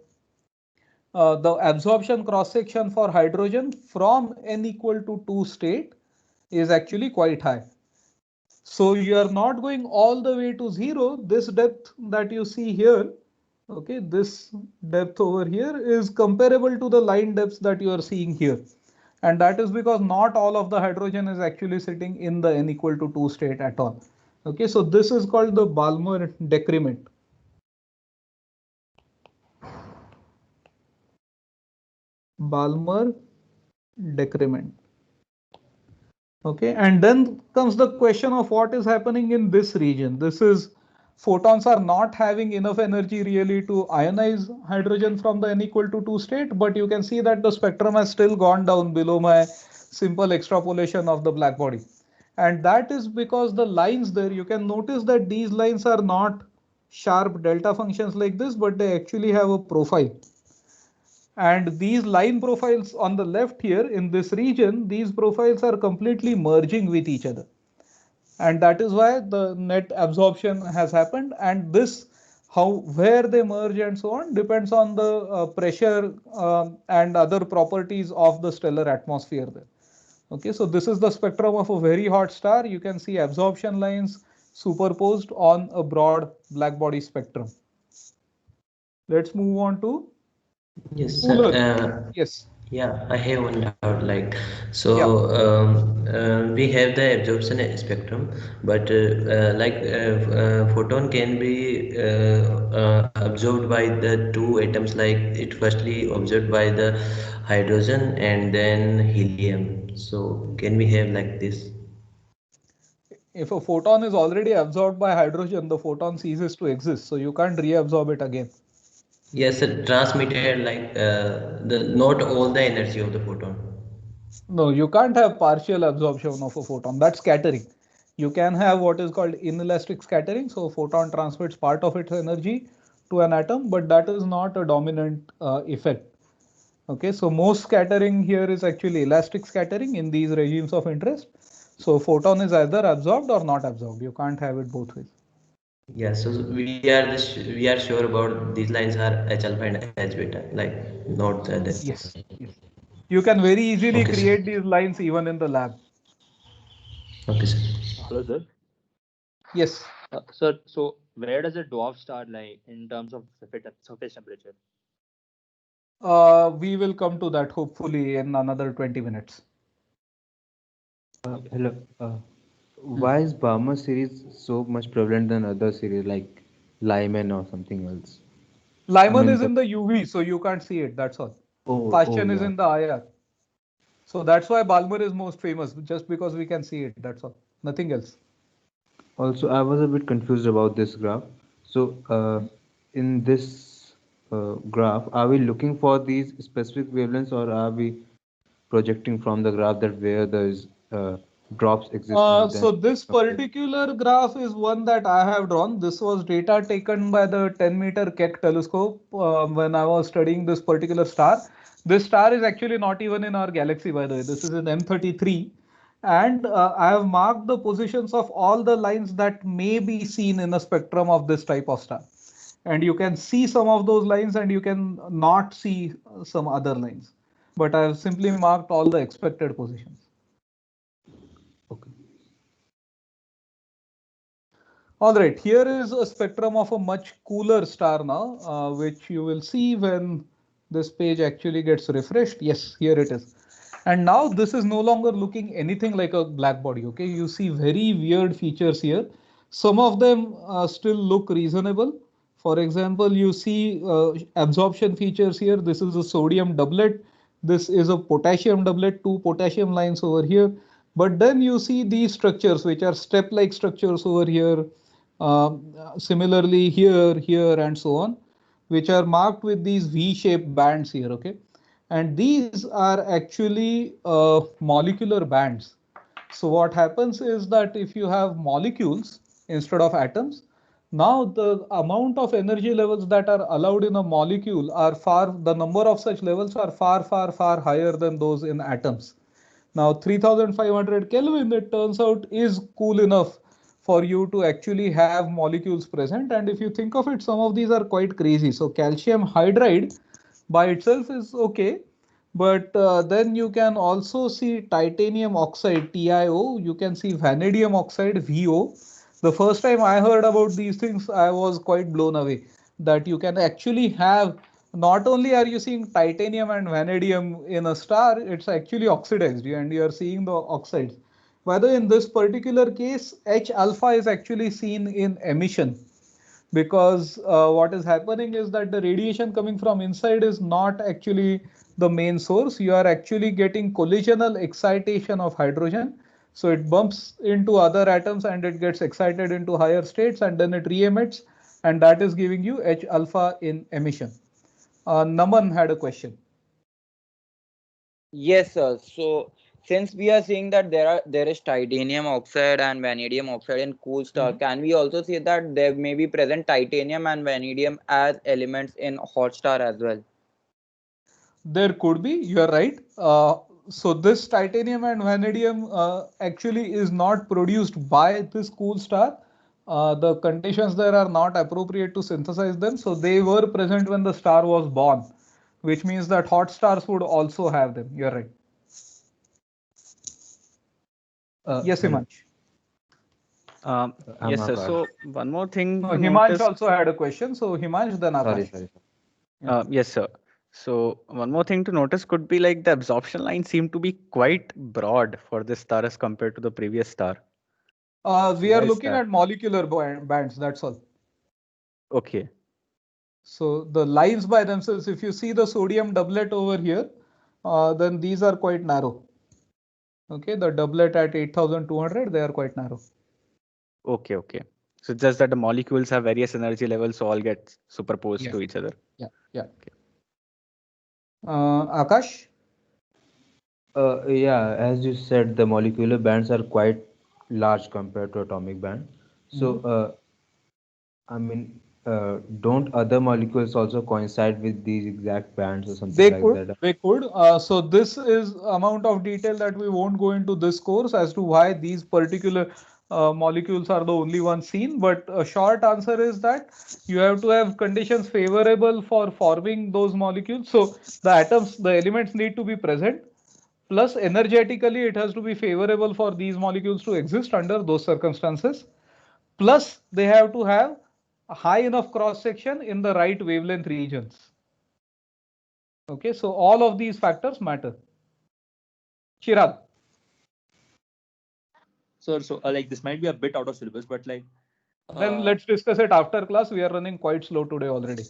the absorption cross section for hydrogen from n equal to 2 state is actually quite high. So you are not going all the way to 0. This depth that you see here, okay, this depth over here is comparable to the line depths that you are seeing here. And that is because not all of the hydrogen is actually sitting in the n equal to 2 state at all. Okay, so this is called the Balmer decrement. Balmer decrement. Okay, and then comes the question of what is happening in this region. This is photons are not having enough energy really to ionize hydrogen from the n equal to 2 state, but you can see that the spectrum has still gone down below my simple extrapolation of the black body. And that is because the lines there, you can notice that these lines are not sharp delta functions like this, but they actually have a profile. And these line profiles on the left here in this region, these profiles are completely merging with each other. And that is why the net absorption has happened. And this, where they merge and so on, depends on the pressure and other properties of the stellar atmosphere there. Okay, so this is the spectrum of a very hot star. You can see absorption lines superposed on a broad black body spectrum. Let's move on to Yes, cooler. sir. Yes. Yeah, I have one doubt. Like, so Yeah. we have the absorption spectrum, but photon can be absorbed by the two atoms. Like, it firstly absorbed by the hydrogen and then helium. So, can we have like this? If a photon is already absorbed by hydrogen, the photon ceases to exist. So you can't reabsorb it again. Yes, sir, transmitted like the not all the energy of the photon. No, you can't have partial absorption of a photon. That's scattering. You can have what is called inelastic scattering. So a photon transmits part of its energy to an atom, but that is not a dominant effect. Okay, so most scattering here is actually elastic scattering in these regimes of interest. So photon is either absorbed or not absorbed. You can't have it both ways. Yeah, so we are sure about these lines are H alpha and H beta, like not the other. Yes, yes. You can very easily Okay, sir. create these lines even in the lab. Okay, sir. Hello, sir. Yes. Sir, so where does a dwarf star lie in terms of surface temperature? We will come to that hopefully in another 20 minutes. Hello. Why is Balmer series so much prevalent than other series like Lyman or something else? Lyman mean, is in the UV, so you can't see it. That's all. Oh, Paschen is yeah. in the IR. So that's why Balmer is most famous, just because we can see it. That's all. Nothing else. Also, I was a bit confused about this graph. So, in this graph, are we looking for these specific wavelengths, or are we projecting from the graph that where those drops exist and then? So this particular graph is one that I have drawn. This was data taken by the 10-meter Keck telescope when I was studying this particular star. This star is actually not even in our galaxy, by the way. This is in M33. And I have marked the positions of all the lines that may be seen in a spectrum of this type of star. And you can see some of those lines and you can not see some other lines. But I have simply marked all the expected positions. Okay. All right, here is a spectrum of a much cooler star now, which you will see when this page actually gets refreshed. Yes, here it is. And now this is no longer looking anything like a black body. Okay, you see very weird features here. Some of them still look reasonable. For example, you see absorption features here. This is a sodium doublet. This is a potassium doublet, two potassium lines over here. But then you see these structures, which are step-like structures over here. Similarly here, here, and so on, which are marked with these V-shaped bands here. Okay, and these are actually molecular bands. So what happens is that if you have molecules instead of atoms, now the amount of energy levels that are allowed in a molecule are the number of such levels are far higher than those in atoms. Now 3500 Kelvin, it turns out, is cool enough for you to actually have molecules present. And if you think of it, some of these are quite crazy. So calcium hydride by itself is okay. But then you can also see titanium oxide, TiO. You can see vanadium oxide, VO. The first time I heard about these things, I was quite blown away that you can actually have, not only are you seeing titanium and vanadium in a star, it's actually oxidized and you are seeing the oxides. Whether in this particular case, H alpha is actually seen in emission, because what is happening is that the radiation coming from inside is not actually the main source. You are actually getting collisional excitation of hydrogen. So it bumps into other atoms and it gets excited into higher states and then it re-emits, and that is giving you H alpha in emission. Naman had a question. Yes, sir. So since we are seeing that there is titanium oxide and vanadium oxide in cool star, can we also say that there may be present titanium and vanadium as elements in hot star as well? There could be, you are right. So this titanium and vanadium actually is not produced by this cool star. The conditions there are not appropriate to synthesize them. So they were present when the star was born, which means that hot stars would also have them. You're right. Yes, Himansh. Yes, sir. So one more thing No, to Himansh notice. also had a question. So Himansh, then Akash. Sorry. Yes, sir. So one more thing to notice could be like the absorption line seem to be quite broad for this star as compared to the previous star. We Why are is looking that? at molecular bands, that's all. Okay. So the lines by themselves, if you see the sodium doublet over here, then these are quite narrow. Okay, the doublet at 8,200, they are quite narrow. Okay, okay. So just that the molecules have various energy levels, so all get superposed Yeah. to each other. Yeah, yeah. Akash? Yeah, as you said, the molecular bands are quite large compared to atomic band. So, I mean, don't other molecules also coincide with these exact bands or something like that? They could. So this is amount of detail that we won't go into this course as to why these particular molecules are the only ones seen. But a short answer is that you have to have conditions favorable for forming those molecules. So the atoms, the elements need to be present. Plus energetically, it has to be favorable for these molecules to exist under those circumstances. Plus they have to have a high enough cross section in the right wavelength regions. Okay, so all of these factors matter. Chirag. So like this might be a bit out of syllabus, but like. Then let's discuss it after class. We are running quite slow today already.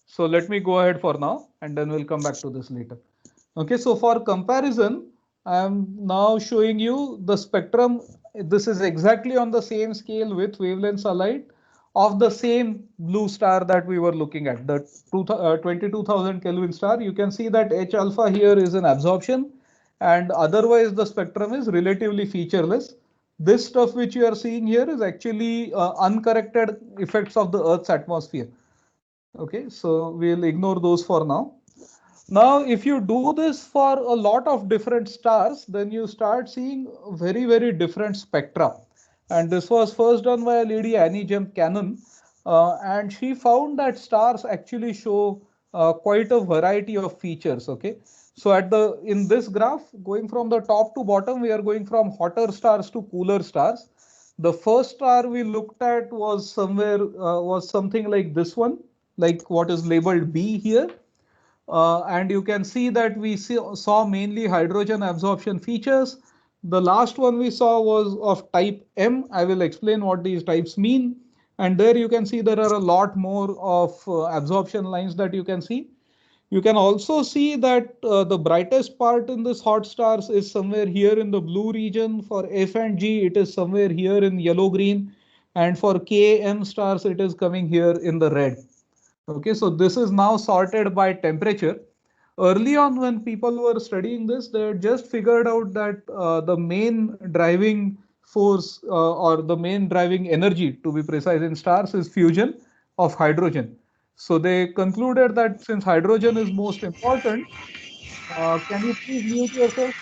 So let me go ahead for now, and then we'll come back to this later. Okay, so for comparison, I am now showing you the spectrum. This is exactly on the same scale with wavelengths alike of the same blue star that we were looking at, the 22,000 Kelvin star. You can see that H alpha here is an absorption, and otherwise the spectrum is relatively featureless. This stuff which you are seeing here is actually uncorrected effects of the Earth's atmosphere. Okay, so we'll ignore those for now. Now, if you do this for a lot of different stars, then you start seeing very, very different spectra. And this was first done by a lady, Annie Jem Cannon, and she found that stars actually show quite a variety of features. Okay, so in this graph, going from the top to bottom, we are going from hotter stars to cooler stars. The first star we looked at was something like this one, like what is labeled B here. And you can see that we saw mainly hydrogen absorption features. The last one we saw was of type M. I will explain what these types mean. And there you can see there are a lot more of absorption lines that you can see. You can also see that the brightest part in this hot stars is somewhere here in the blue region. For F and G, it is somewhere here in yellow-green. And for K, M stars, it is coming here in the red. Okay, so this is now sorted by temperature. Early on, when people were studying this, they just figured out that the main driving force or the main driving energy, to be precise, in stars is fusion of hydrogen. So they concluded that since hydrogen is most important, can you please mute yourself?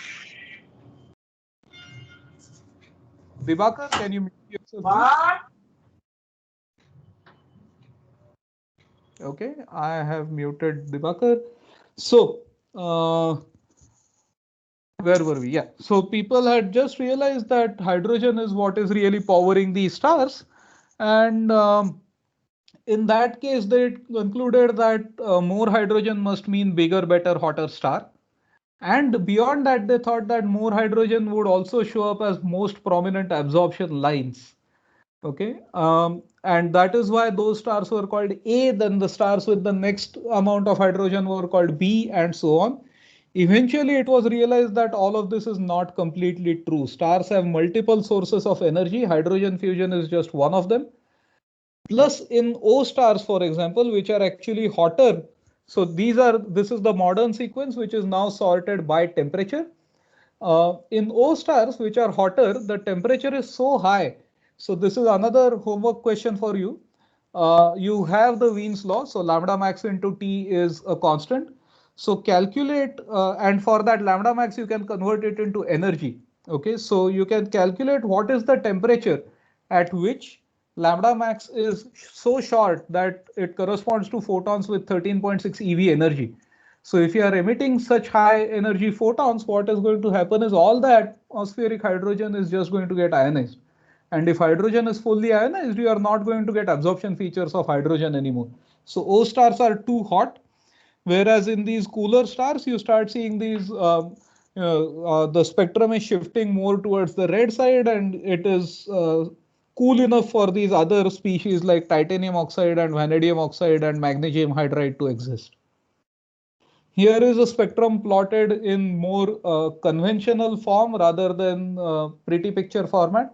Dibakar, can you mute yourself, please? Okay, I have muted Dibakar. So, where were we? Yeah. So people had just realized that hydrogen is what is really powering these stars. And in that case, they concluded that more hydrogen must mean bigger, better, hotter star. And beyond that, they thought that more hydrogen would also show up as most prominent absorption lines. Okay. And that is why those stars were called A. Then the stars with the next amount of hydrogen were called B, and so on. Eventually, it was realized that all of this is not completely true. Stars have multiple sources of energy. Hydrogen fusion is just one of them. Plus, in O stars, for example, which are actually hotter. So this is the modern sequence, which is now sorted by temperature. In O stars, which are hotter, the temperature is so high. So this is another homework question for you. You have the Wien's law. So lambda max into T is a constant. So calculate, and for that lambda max, you can convert it into energy. Okay, so you can calculate what is the temperature at which lambda max is so short that it corresponds to photons with 13.6 eV energy. So if you are emitting such high energy photons, what is going to happen is all the atmospheric hydrogen is just going to get ionized. And if hydrogen is fully ionized, you are not going to get absorption features of hydrogen anymore. So O stars are too hot. Whereas in these cooler stars, you start seeing these, the spectrum is shifting more towards the red side, and it is cool enough for these other species like titanium oxide and vanadium oxide and magnesium hydride to exist. Here is a spectrum plotted in more conventional form rather than pretty picture format.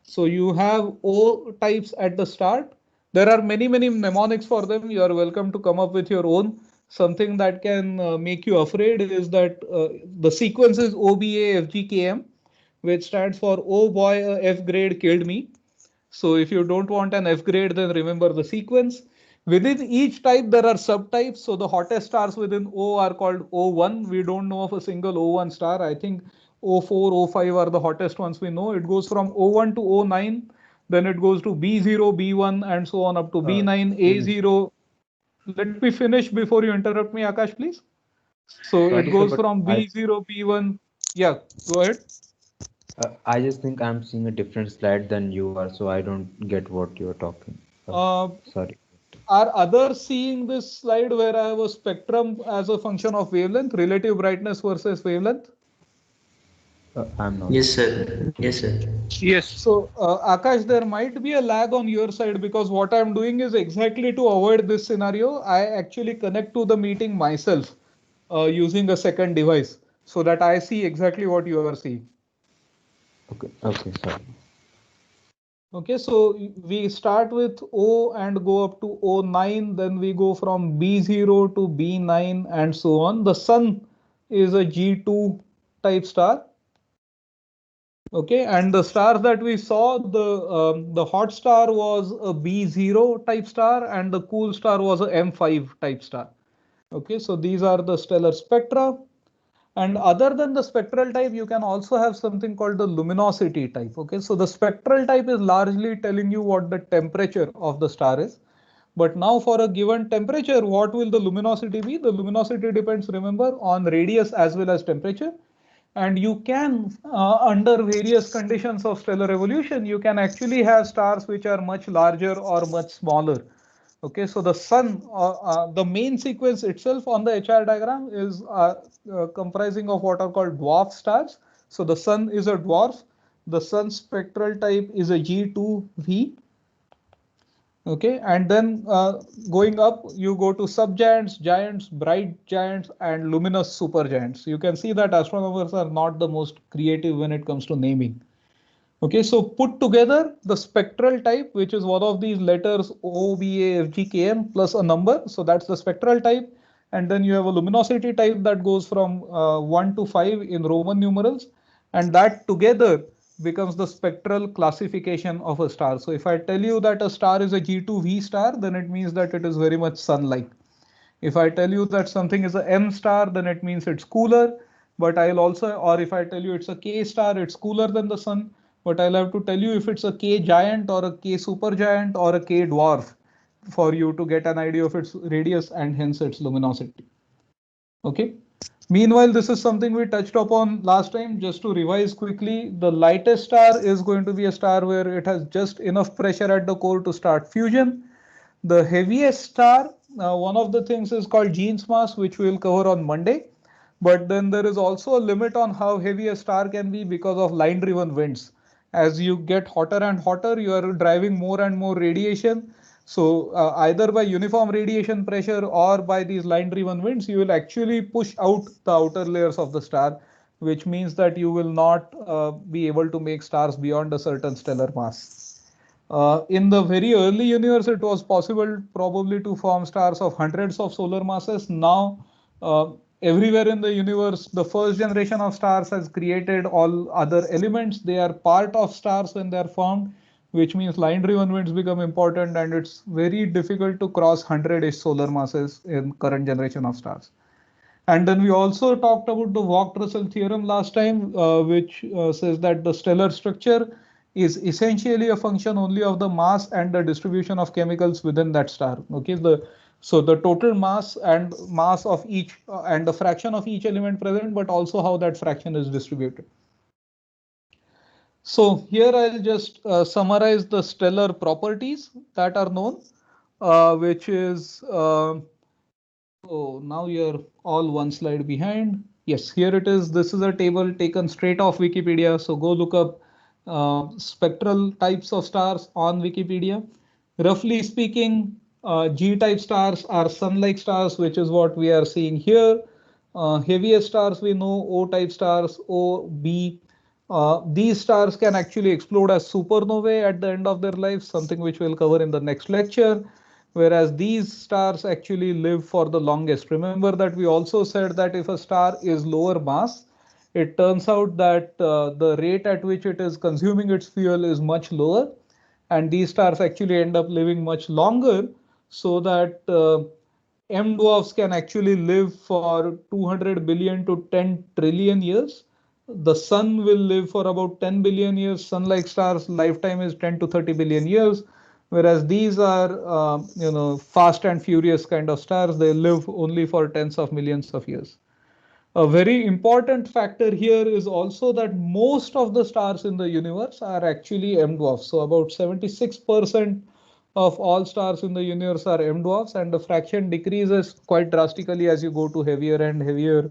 So you have O types at the start. There are many mnemonics for them. You are welcome to come up with your own. Something that can make you afraid is that the sequence is OBAFGKM, which stands for Oh boy, a F grade killed me. So if you don't want an F grade, then remember the sequence. Within each type, there are subtypes. So the hottest stars within O are called O1. We don't know of a single O1 star. I think O4, O5 are the hottest ones we know. It goes from O1 to O9. Then it goes to B0, B1, and so on up to B9, A0. Let me finish before you interrupt me, Akash, please. So Sorry, it sir, goes but from B0, B1. Yeah, go ahead. I just think I'm seeing a different slide than you are, so I don't get what you're talking. Sorry. Are others seeing this slide where I have a spectrum as a function of wavelength, relative brightness versus wavelength? I'm not. Yes, sir. Yes, sir. Yes. So, Akash, there might be a lag on your side because what I'm doing is exactly to avoid this scenario. I actually connect to the meeting myself using a second device so that I see exactly what you are seeing. Okay, sorry. Okay, so we start with O and go up to O9, then we go from B0 to B9 and so on. The Sun is a G2 type star. Okay, and the stars that we saw, the hot star was a B0 type star and the cool star was a M5 type star. Okay, so these are the stellar spectra. And other than the spectral type, you can also have something called the luminosity type. Okay, so the spectral type is largely telling you what the temperature of the star is. But now for a given temperature, what will the luminosity be? The luminosity depends, remember, on radius as well as temperature. And you can, under various conditions of stellar evolution, you can actually have stars which are much larger or much smaller. Okay, so the sun, the main sequence itself on the HR diagram is comprising of what are called dwarf stars. So the sun is a dwarf. The sun spectral type is a G2V. Okay, and then going up, you go to subgiants, giants, bright giants, and luminous supergiants. You can see that astronomers are not the most creative when it comes to naming. Okay, so put together the spectral type, which is one of these letters O, B, A, F, G, K, M plus a number. So that's the spectral type. And then you have a luminosity type that goes from 1 to 5 in Roman numerals. And that together becomes the spectral classification of a star. So if I tell you that a star is a G2V star, then it means that it is very much sun-like. If I tell you that something is a M star, then it means it's cooler. But I'll also, or if I tell you it's a K star, it's cooler than the sun. But I'll have to tell you if it's a K giant or a K supergiant or a K dwarf for you to get an idea of its radius and hence its luminosity. Okay. Meanwhile, this is something we touched upon last time. Just to revise quickly, the lightest star is going to be a star where it has just enough pressure at the core to start fusion. The heaviest star, one of the things is called Jeans mass, which we'll cover on Monday. But then there is also a limit on how heavy a star can be because of line driven winds. As you get hotter and hotter, you are driving more and more radiation. So either by uniform radiation pressure or by these line driven winds, you will actually push out the outer layers of the star, which means that you will not be able to make stars beyond a certain stellar mass. In the very early universe, it was possible probably to form stars of hundreds of solar masses. Now, everywhere in the universe, the first generation of stars has created all other elements. They are part of stars when they are formed, which means line-driven winds become important, and it's very difficult to cross 100-ish solar masses in current generation of stars. And then we also talked about the Vogt-Russell theorem last time, which says that the stellar structure is essentially a function only of the mass and the distribution of chemicals within that star. Okay, so the total mass and mass of each and the fraction of each element present, but also how that fraction is distributed. So here I'll just summarize the stellar properties that are known, which is So now you're all one slide behind. Yes, here it is. This is a table taken straight off Wikipedia. So go look up spectral types of stars on Wikipedia. Roughly speaking, G-type stars are sun-like stars, which is what we are seeing here. Heaviest stars we know, O-type stars, O, B. These stars can actually explode as supernovae at the end of their life, something which we'll cover in the next lecture. Whereas these stars actually live for the longest. Remember that we also said that if a star is lower mass, it turns out that the rate at which it is consuming its fuel is much lower, and these stars actually end up living much longer, so that M dwarfs can actually live for 200 billion to 10 trillion years. The sun will live for about 10 billion years. Sun-like stars' lifetime is 10 to 30 billion years, whereas these are, fast and furious kind of stars. They live only for tens of millions of years. A very important factor here is also that most of the stars in the universe are actually M dwarfs. So about 76% of all stars in the universe are M dwarfs, and the fraction decreases quite drastically as you go to heavier and heavier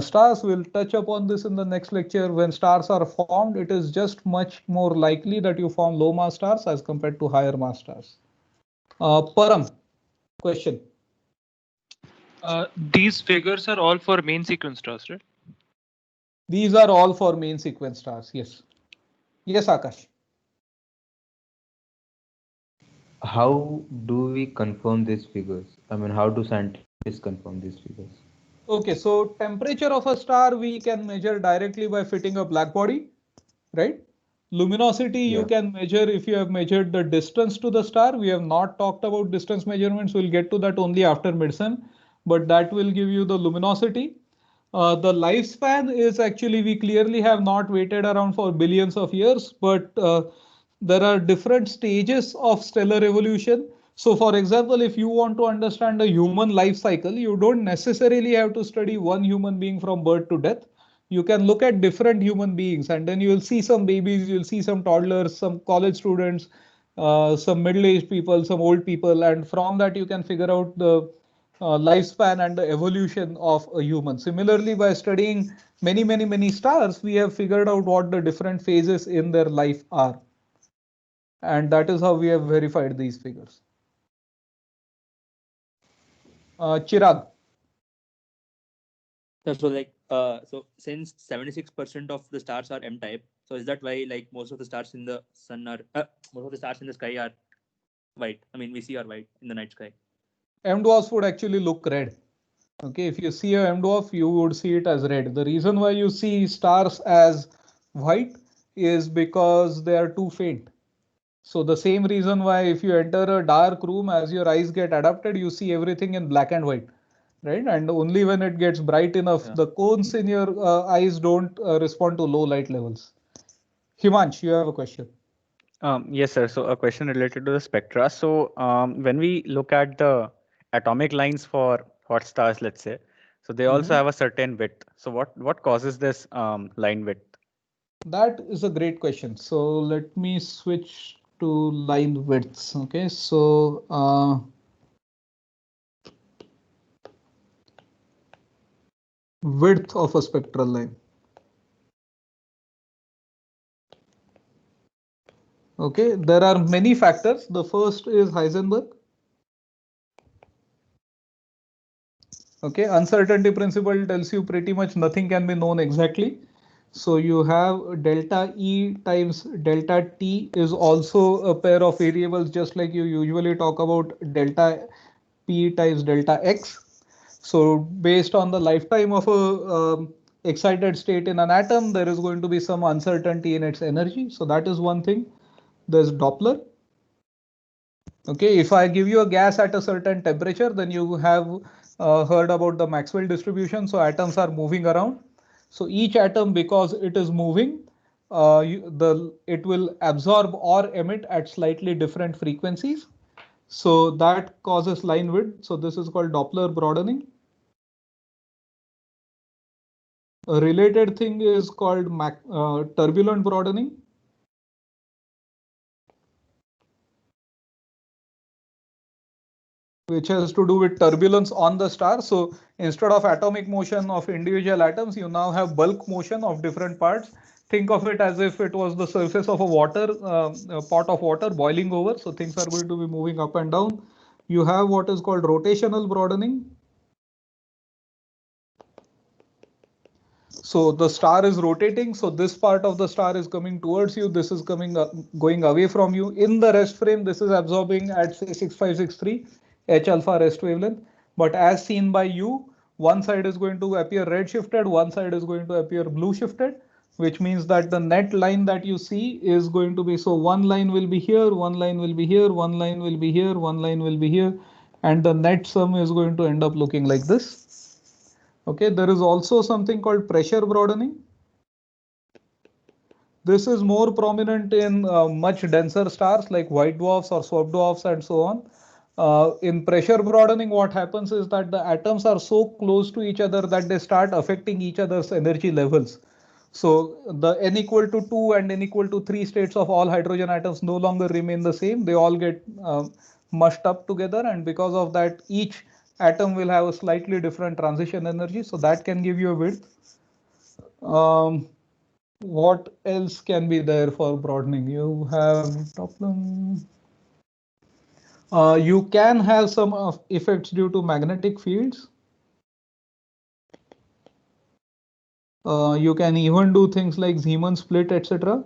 stars. We'll touch upon this in the next lecture. When stars are formed, it is just much more likely that you form low mass stars as compared to higher mass stars. Param, question. These figures are all for main sequence stars, right? These are all for main sequence stars. Yes. Yes, Akash. How do we confirm these figures? I mean, how do scientists confirm these figures? Okay, so temperature of a star we can measure directly by fitting a black body, right? Luminosity you can measure if you have measured the distance to the star. We have not talked about distance measurements. We'll get to that only after medicine, but that will give you the luminosity. The lifespan is actually, we clearly have not waited around for billions of years, but there are different stages of stellar evolution. So for example, if you want to understand a human life cycle, you don't necessarily have to study one human being from birth to death. You can look at different human beings, and then you will see some babies, you'll see some toddlers, some college students, some middle-aged people, some old people, and from that you can figure out the lifespan and the evolution of a human. Similarly, by studying many stars, we have figured out what the different phases in their life are. And that is how we have verified these figures. Chirag. So since 76% of the stars are M-type, so is that why like most of the stars in the sun are most of the stars in the sky are white? I mean, we see are white in the night sky. M dwarfs would actually look red. Okay, if you see a M dwarf, you would see it as red. The reason why you see stars as white is because they are too faint. So the same reason why if you enter a dark room, as your eyes get adapted, you see everything in black and white, right? And only when it gets bright enough, the cones in your eyes don't respond to low light levels. Himansh, you have a question. Yes, sir. So a question related to the spectra. So when we look at the atomic lines for hot stars, let's say, so they also have a certain width. So what causes this line width? That is a great question. So let me switch to line widths. Okay, so width of a spectral line. Okay, there are many factors. The first is Heisenberg. Okay, uncertainty principle tells you pretty much nothing can be known exactly. So you have delta E times delta T is also a pair of variables, just like you usually talk about delta P times delta X. So based on the lifetime of a excited state in an atom, there is going to be some uncertainty in its energy. So that is one thing. There's Doppler. Okay, if I give you a gas at a certain temperature, then you have heard about the Maxwell distribution. So atoms are moving around. So each atom, because it is moving, it will absorb or emit at slightly different frequencies. So that causes line width. So this is called Doppler broadening. A related thing is called turbulent broadening. which has to do with turbulence on the star. So instead of atomic motion of individual atoms, you now have bulk motion of different parts. Think of it as if it was the surface of a pot of water boiling over. So things are going to be moving up and down. You have what is called rotational broadening. So the star is rotating. So this part of the star is coming towards you. This is going away from you. In the rest frame, this is absorbing at say 6563 H alpha rest wavelength. But as seen by you, one side is going to appear red shifted, one side is going to appear blue shifted, which means that the net line that you see is going to be, so one line will be here, one line will be here, one line will be here, one line will be here, and the net sum is going to end up looking like this. Okay, there is also something called pressure broadening. This is more prominent in much denser stars like white dwarfs or swarm dwarfs and so on. In pressure broadening, what happens is that the atoms are so close to each other that they start affecting each other's energy levels. So the n equal to 2 and n equal to 3 states of all hydrogen atoms no longer remain the same. They all get mushed up together, and because of that, each atom will have a slightly different transition energy. So that can give you a width. What else can be there for broadening? You have Toplum. You can have some effects due to magnetic fields. You can even do things like Zeeman split, etc.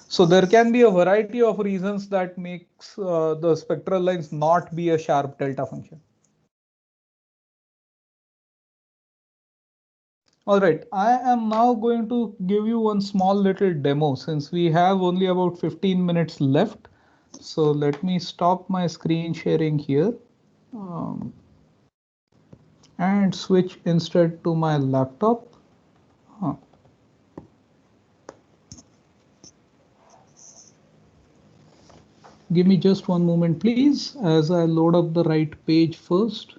So there can be a variety of reasons that makes the spectral lines not be a sharp delta function. All right, I am now going to give you one small little demo since we have only about 15 minutes left. So let me stop my screen sharing here and switch instead to my laptop. Give me just one moment, please, as I load up the right page first.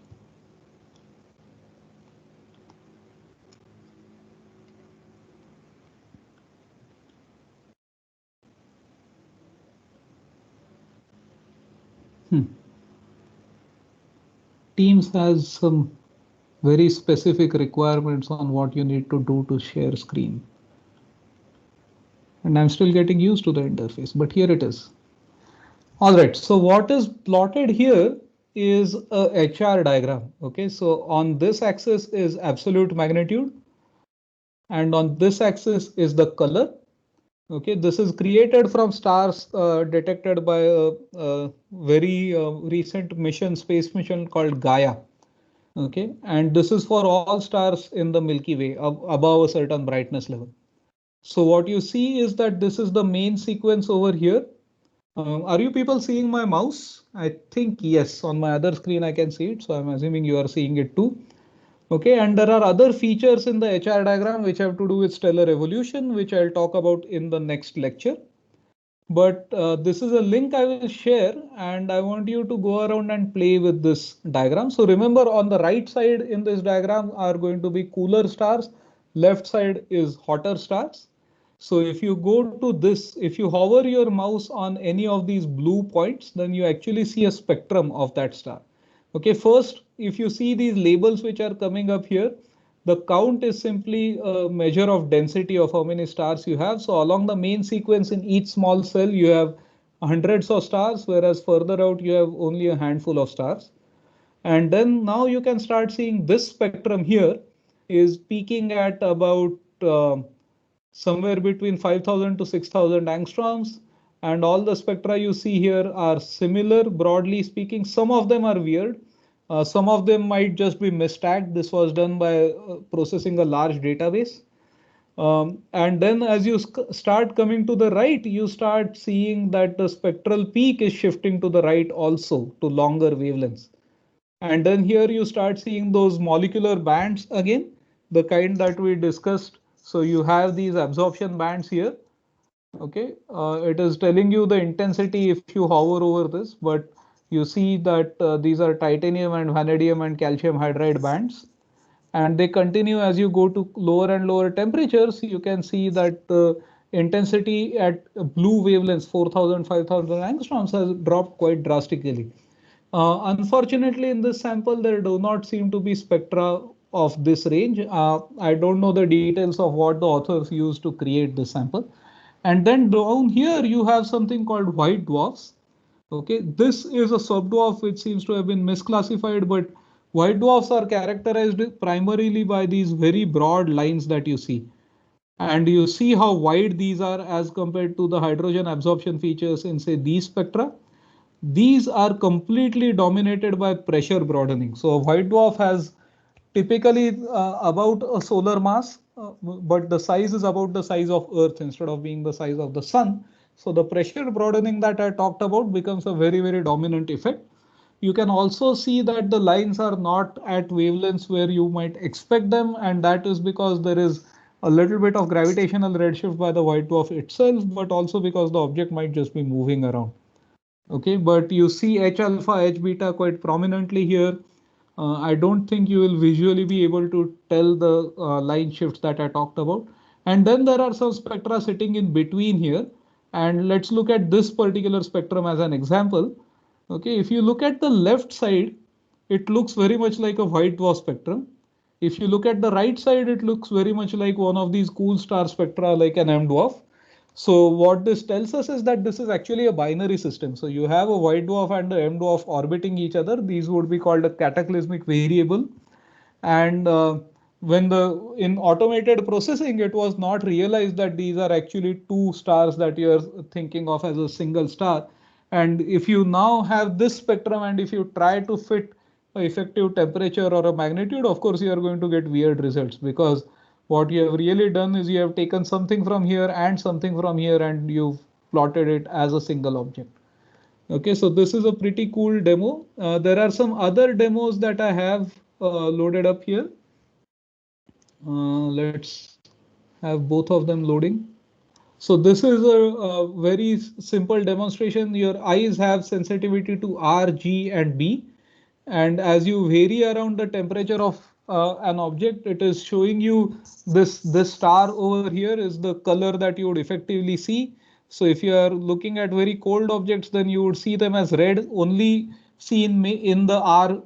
Teams has some very specific requirements on what you need to do to share screen. And I'm still getting used to the interface, but here it is. All right, so what is plotted here is a HR diagram. Okay, so on this axis is absolute magnitude, and on this axis is the color. Okay, this is created from stars detected by a very recent mission, space mission called Gaia. Okay, and this is for all stars in the Milky Way above a certain brightness level. So what you see is that this is the main sequence over here. Are you people seeing my mouse? I think yes, on my other screen I can see it. So I'm assuming you are seeing it too. Okay, and there are other features in the HR diagram which have to do with stellar evolution, which I'll talk about in the next lecture. But this is a link I will share, and I want you to go around and play with this diagram. So remember, on the right side in this diagram are going to be cooler stars. Left side is hotter stars. So if you go to this, if you hover your mouse on any of these blue points, then you actually see a spectrum of that star. Okay, first, if you see these labels which are coming up here, the count is simply a measure of density of how many stars you have. So along the main sequence in each small cell, you have hundreds of stars, whereas further out you have only a handful of stars. And then now you can start seeing this spectrum here is peaking at about somewhere between 5,000 to 6,000 angstroms. And all the spectra you see here are similar, broadly speaking. Some of them are weird. Some of them might just be mistagged. This was done by processing a large database. And then as you start coming to the right, you start seeing that the spectral peak is shifting to the right also to longer wavelengths. And then here you start seeing those molecular bands again, the kind that we discussed. So you have these absorption bands here. Okay, it is telling you the intensity if you hover over this, but you see that these are titanium and vanadium and calcium hydride bands, and they continue as you go to lower and lower temperatures. You can see that intensity at blue wavelengths 4000, 5000 angstroms has dropped quite drastically. Unfortunately, in this sample, there do not seem to be spectra of this range. I don't know the details of what the authors used to create this sample. And then down here, you have something called white dwarfs. Okay, this is a subdwarf which seems to have been misclassified, but white dwarfs are characterized primarily by these very broad lines that you see. And you see how wide these are as compared to the hydrogen absorption features in, say, these spectra. These are completely dominated by pressure broadening. So a white dwarf has typically about a solar mass, but the size is about the size of Earth instead of being the size of the sun. So the pressure broadening that I talked about becomes a very, very dominant effect. You can also see that the lines are not at wavelengths where you might expect them, and that is because there is a little bit of gravitational redshift by the white dwarf itself, but also because the object might just be moving around. Okay, but you see H alpha, H beta quite prominently here. I don't think you will visually be able to tell the line shifts that I talked about. And then there are some spectra sitting in between here. And let's look at this particular spectrum as an example. Okay, if you look at the left side, it looks very much like a white dwarf spectrum. If you look at the right side, it looks very much like one of these cool star spectra like an M dwarf. So what this tells us is that this is actually a binary system. So you have a white dwarf and a M dwarf orbiting each other. These would be called a cataclysmic variable. And when in automated processing, it was not realized that these are actually two stars that you're thinking of as a single star. And if you now have this spectrum and if you try to fit an effective temperature or a magnitude, of course, you are going to get weird results, because what you have really done is you have taken something from here and something from here and you've plotted it as a single object. Okay, so this is a pretty cool demo. There are some other demos that I have loaded up here. Let's have both of them loading. So this is a very simple demonstration. Your eyes have sensitivity to R, G, and B. And as you vary around the temperature of an object, it is showing you this star over here is the color that you would effectively see. So if you are looking at very cold objects, then you would see them as red, only seen in the R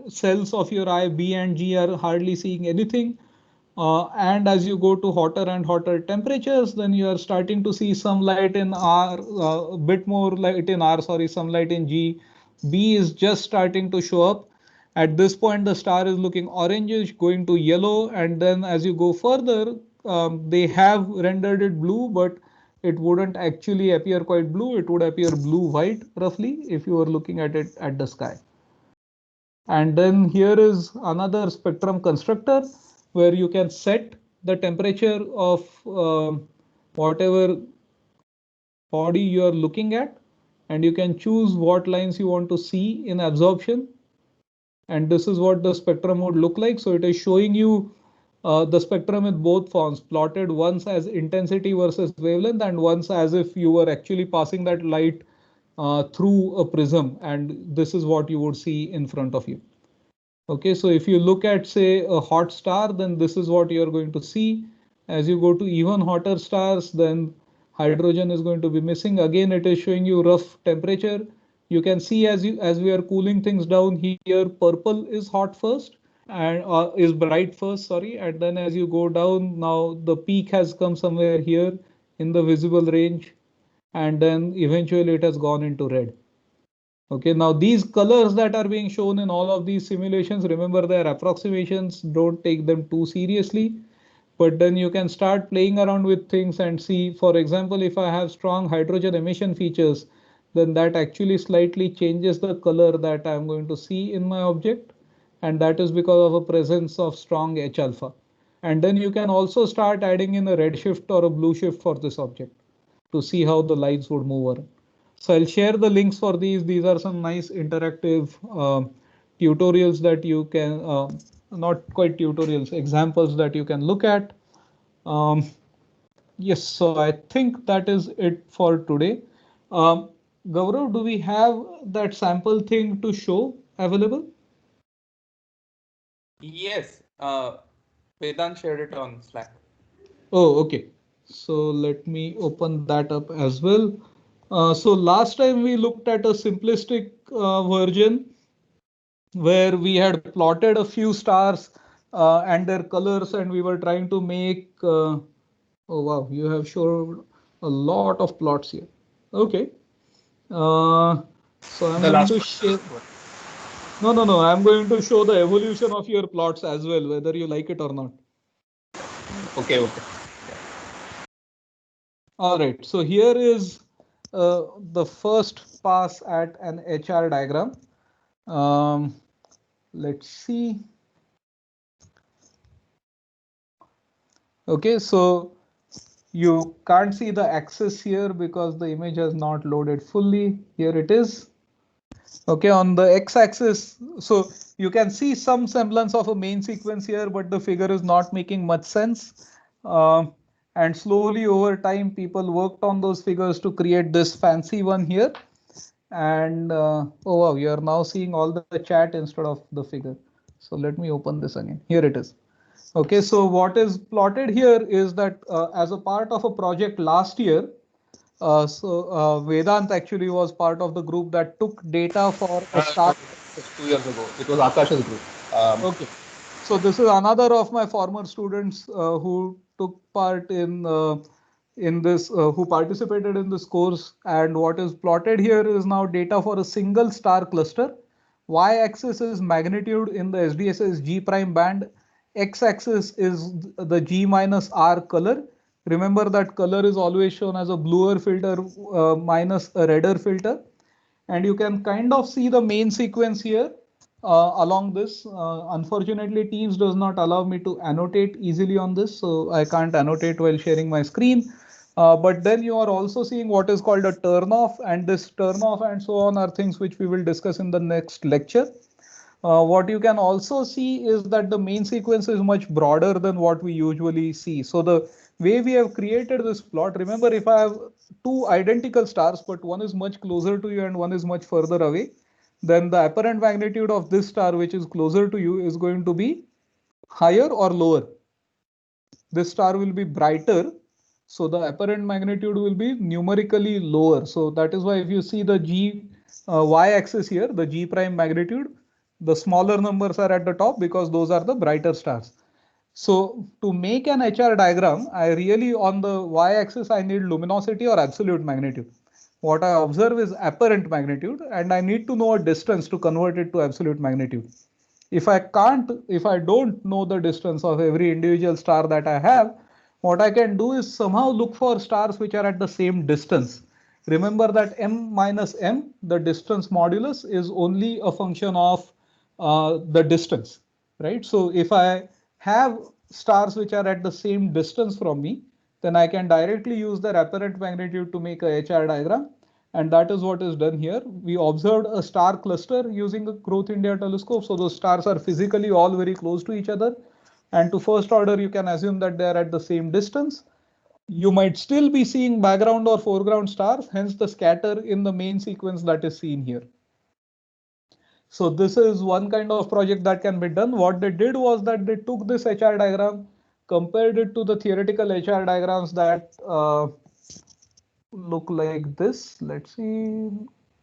cells of your eye. B and G are hardly seeing anything. And as you go to hotter and hotter temperatures, then you are starting to see some light in R, a bit more light in R, sorry, some light in G. B is just starting to show up. At this point, the star is looking orangish, going to yellow. And then as you go further, they have rendered it blue, but it wouldn't actually appear quite blue. It would appear blue-white roughly if you were looking at it at the sky. And then here is another spectrum constructor where you can set the temperature of whatever body you are looking at, and you can choose what lines you want to see in absorption. And this is what the spectrum would look like. So it is showing you the spectrum in both forms, plotted once as intensity versus wavelength and once as if you were actually passing that light through a prism, and this is what you would see in front of you. Okay, so if you look at, say, a hot star, then this is what you're going to see. As you go to even hotter stars, then hydrogen is going to be missing. Again, it is showing you rough temperature. You can see as we are cooling things down here, purple is hot first and is bright first, sorry. And then as you go down, now the peak has come somewhere here in the visible range, and then eventually it has gone into red. Okay, now these colors that are being shown in all of these simulations, remember they're approximations, don't take them too seriously. But then you can start playing around with things and see, for example, if I have strong hydrogen emission features, then that actually slightly changes the color that I'm going to see in my object. And that is because of a presence of strong H alpha. And then you can also start adding in a red shift or a blue shift for this object to see how the lights would move around. So I'll share the links for these. These are some nice interactive tutorials that you can, not quite tutorials, examples that you can look at. Yes, so I think that is it for today. Gaurav, do we have that sample thing to show available? Yes, Vedant shared it on Slack. Oh, okay. So let me open that up as well. So last time we looked at a simplistic version where we had plotted a few stars and their colors, and we were trying to make. Oh wow, you have shown a lot of plots here. Okay. So I'm The going last to share. No. I'm going to show the evolution of your plots as well, whether you like it or not. one. Okay. All right. So here is the first pass at an HR diagram. Let's see. Okay, so you can't see the axis here because the image has not loaded fully. Here it is. Okay, on the x-axis, so you can see some semblance of a main sequence here, but the figure is not making much sense. And slowly over time, people worked on those figures to create this fancy one here. And oh wow, you are now seeing all the chat instead of the figure. So let me open this again. Here it is. Okay, so what is plotted here is that as a part of a project last year, Vedant actually was part of the group that took data for a star. 2 years ago. It was Akash's group. Okay, so this is another of my former students who took part in this, who participated in this course. And what is plotted here is now data for a single star cluster. Y-axis is magnitude in the SDSS G prime band. X-axis is the G minus R color. Remember that color is always shown as a bluer filter minus a redder filter. And you can kind of see the main sequence here along this. Unfortunately, Teams does not allow me to annotate easily on this, so I can't annotate while sharing my screen. But then you are also seeing what is called a turnoff, and this turnoff and so on are things which we will discuss in the next lecture. What you can also see is that the main sequence is much broader than what we usually see. So the way we have created this plot, remember if I have two identical stars, but one is much closer to you and one is much further away, then the apparent magnitude of this star, which is closer to you, is going to be higher or lower. This star will be brighter, so the apparent magnitude will be numerically lower. So that is why if you see the y-axis here, the G prime magnitude, the smaller numbers are at the top because those are the brighter stars. So to make an HR diagram, I really on the y-axis, I need luminosity or absolute magnitude. What I observe is apparent magnitude, and I need to know a distance to convert it to absolute magnitude. If I don't know the distance of every individual star that I have, what I can do is somehow look for stars which are at the same distance. Remember that m minus m, the distance modulus, is only a function of the distance, right? So if I have stars which are at the same distance from me, then I can directly use their apparent magnitude to make a HR diagram. And that is what is done here. We observed a star cluster using the Growth India telescope. So those stars are physically all very close to each other. And to first order, you can assume that they are at the same distance. You might still be seeing background or foreground stars, hence the scatter in the main sequence that is seen here. So this is one kind of project that can be done. What they did was that they took this HR diagram, compared it to the theoretical HR diagrams that look like this. Let's see,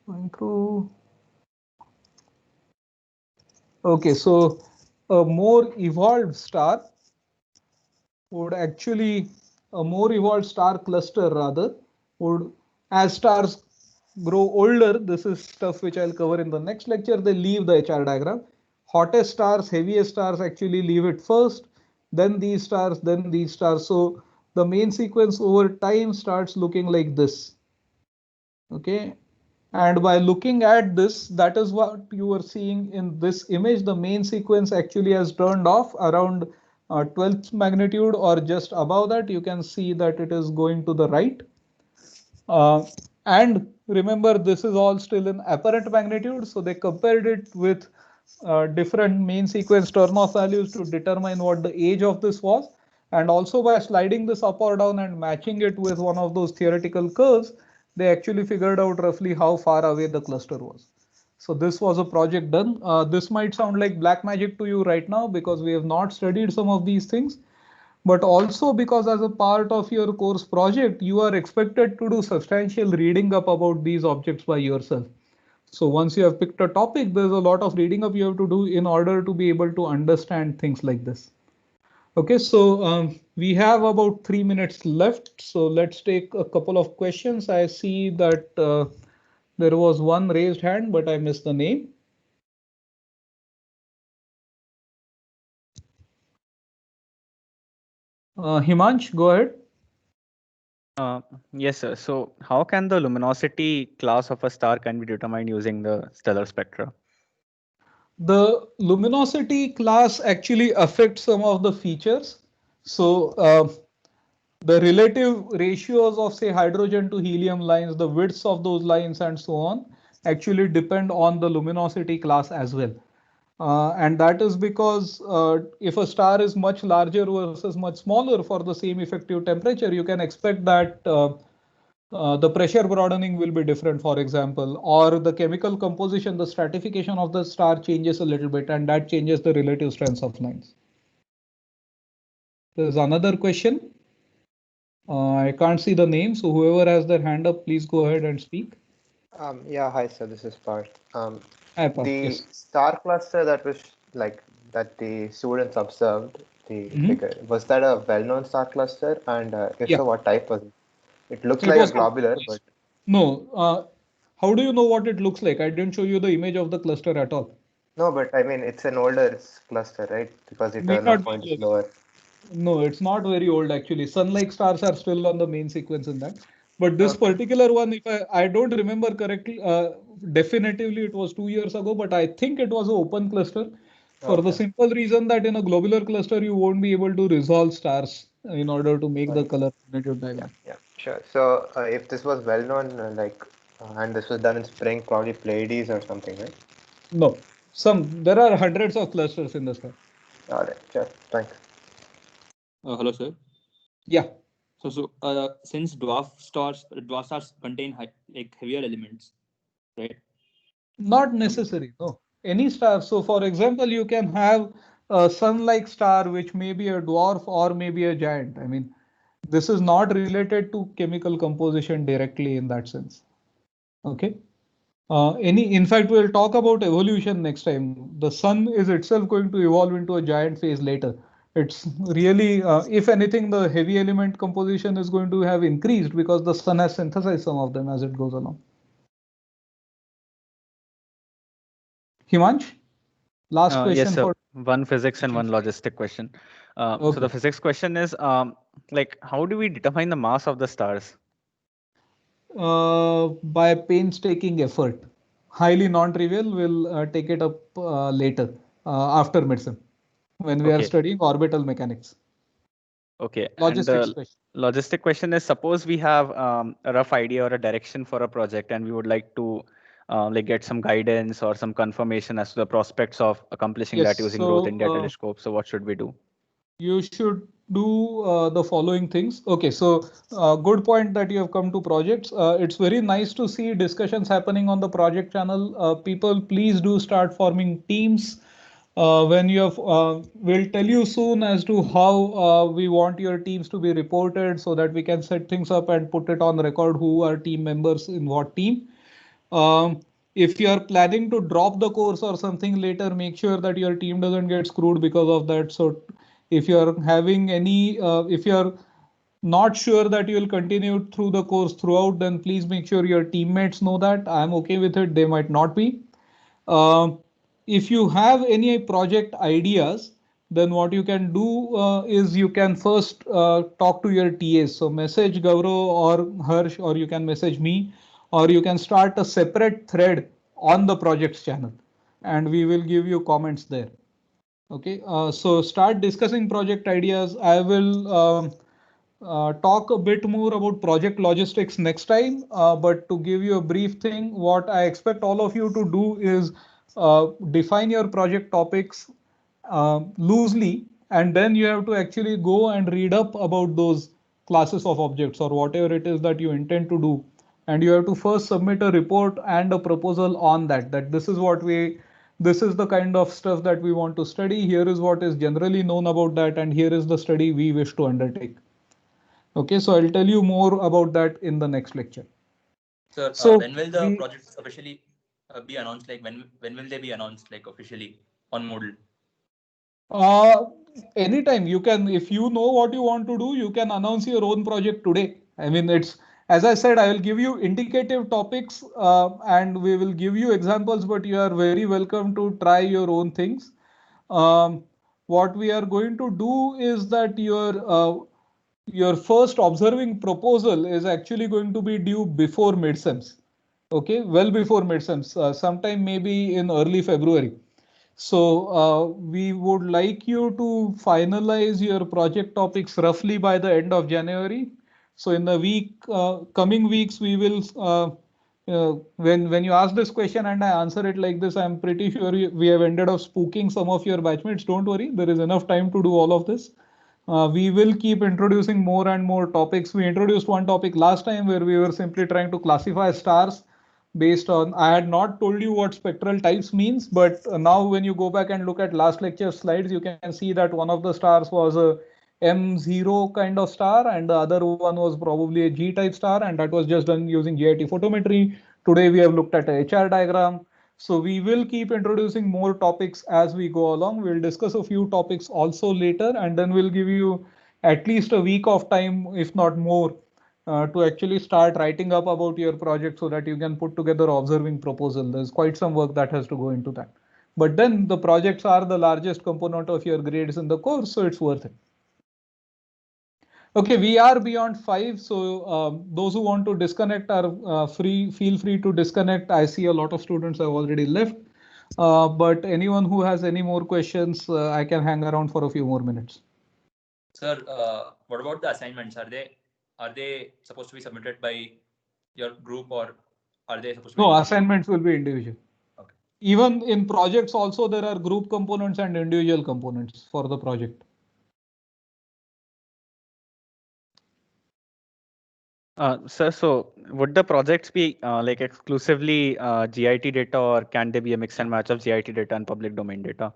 going through. Okay, so a more evolved star would actually, a more evolved star cluster rather, would, as stars grow older, this is stuff which I'll cover in the next lecture, they leave the HR diagram. Hottest stars, heaviest stars actually leave it first, then these stars, then these stars. So the main sequence over time starts looking like this. Okay, and by looking at this, that is what you are seeing in this image. The main sequence actually has turned off around 12th magnitude or just above that. You can see that it is going to the right. And remember, this is all still in apparent magnitude. So they compared it with different main sequence turn-off values to determine what the age of this was. And also by sliding this up or down and matching it with one of those theoretical curves, they actually figured out roughly how far away the cluster was. So this was a project done. This might sound like black magic to you right now because we have not studied some of these things. but also because as a part of your course project, you are expected to do substantial reading up about these objects by yourself. So once you have picked a topic, there's a lot of reading up you have to do in order to be able to understand things like this. Okay, so we have about 3 minutes left. So let's take a couple of questions. I see that there was one raised hand, but I missed the name. Himansh, go ahead. Yes, sir. So how can the luminosity class of a star can be determined using the stellar spectra? The luminosity class actually affects some of the features. So the relative ratios of say hydrogen to helium lines, the widths of those lines and so on actually depend on the luminosity class as well. And that is because if a star is much larger versus much smaller for the same effective temperature, you can expect that the pressure broadening will be different, for example, or the chemical composition, the stratification of the star changes a little bit, and that changes the relative strengths of lines. There's another question. I can't see the name, so whoever has their hand up, please go ahead and speak. Yeah, hi sir, this is Parth. Hi, Parth, The yes. star cluster that was like that the students observed, the figure, was that a well-known star cluster? And if Yeah. so, what type was it? It looks It like a was globular, but no. How do you know what it looks like? I didn't show you the image of the cluster at all. no, but I mean it's an older cluster, right? Because the Need turnover not be point is older. lower. No, it's not very old actually. Sun-like stars are still on the main sequence in that. But this particular one, if I don't remember correctly, definitively it was 2 years ago, but I think it was an open cluster for the simple reason that in a globular cluster, you won't be able to resolve stars in order to make the color magnitude diagram. Yeah, sure. So if this was well-known, and this was done in spring, probably Pleiades or something, right? No, there are hundreds of clusters in the sky. All right, sure. Thanks. Hello, sir. Yeah. So since dwarf stars contain heavier elements, right? Not necessary, no. Any star. So for example, you can have a sun-like star, which may be a dwarf or maybe a giant. I mean, this is not related to chemical composition directly in that sense. Okay. In fact, we'll talk about evolution next time. The sun is itself going to evolve into a giant phase later. It's really, if anything, the heavy element composition is going to have increased because the sun has synthesized some of them as it goes along. Himansh, last question. Yes, sir. One physics and one logistic question. So the physics question is, how do we determine the mass of the stars? By painstaking effort. Highly non-trivial. We'll take it up later after medicine when we are studying orbital mechanics. Okay. Logistic question is, suppose we have a rough idea or a direction for a project and we would like to get some guidance or some confirmation as to the prospects of accomplishing that using Growth India telescope. So what should we do? You should do the following things. Okay, so good point that you have come to projects. It's very nice to see discussions happening on the project channel. People, please do start forming teams. When you have, we'll tell you soon as to how we want your teams to be reported so that we can set things up and put it on record who are team members in what team. If you are planning to drop the course or something later, make sure that your team doesn't get screwed because of that. So if you are having any, if you are not sure that you will continue through the course throughout, then please make sure your teammates know that. I'm okay with it. They might not be. If you have any project ideas, then what you can do is you can first talk to your TAs. So message Gaurav or Harsh, or you can message me, or you can start a separate thread on the projects channel and we will give you comments there. Okay, so start discussing project ideas. I will talk a bit more about project logistics next time, but to give you a brief thing, what I expect all of you to do is define your project topics loosely, and then you have to actually go and read up about those classes of objects or whatever it is that you intend to do. And you have to first submit a report and a proposal on that this is what we this is the kind of stuff that we want to study. Here is what is generally known about that, and here is the study we wish to undertake. Okay, so I'll tell you more about that in the next lecture. Sir, So when will the projects officially be announced? Like when will they be announced like officially on Moodle? Anytime you can, if you know what you want to do, you can announce your own project today. I mean, it's, as I said, I will give you indicative topics and we will give you examples, but you are very welcome to try your own things. What we are going to do is that your first observing proposal is actually going to be due before midsems. Okay, well before midsems, sometime maybe in early February. So we would like you to finalize your project topics roughly by the end of January. So in the coming weeks, we will, when you ask this question and I answer it like this, I'm pretty sure we have ended up spooking some of your batchmates. Don't worry, there is enough time to do all of this. We will keep introducing more and more topics. We introduced one topic last time where we were simply trying to classify stars based on, I had not told you what spectral types means, but now when you go back and look at last lecture slides, you can see that one of the stars was a M0 kind of star and the other one was probably a G-type star, and that was just done using GIT photometry. Today we have looked at a HR diagram. So we will keep introducing more topics as we go along. We'll discuss a few topics also later, and then we'll give you at least a week of time, if not more, to actually start writing up about your project so that you can put together observing proposal. There's quite some work that has to go into that. But then the projects are the largest component of your grades in the course, so it's worth it. Okay, we are beyond 5, so those who want to disconnect are feel free to disconnect. I see a lot of students have already left, but anyone who has any more questions, I can hang around for a few more minutes. Sir, what about the assignments? Are they supposed to be submitted by your group, or are they supposed to be? No, assignments will be individual. Okay. Even in projects also, there are group components and individual components for the project. Sir, so would the projects be like exclusively GIT data, or can they be a mix and match of GIT data and public domain data?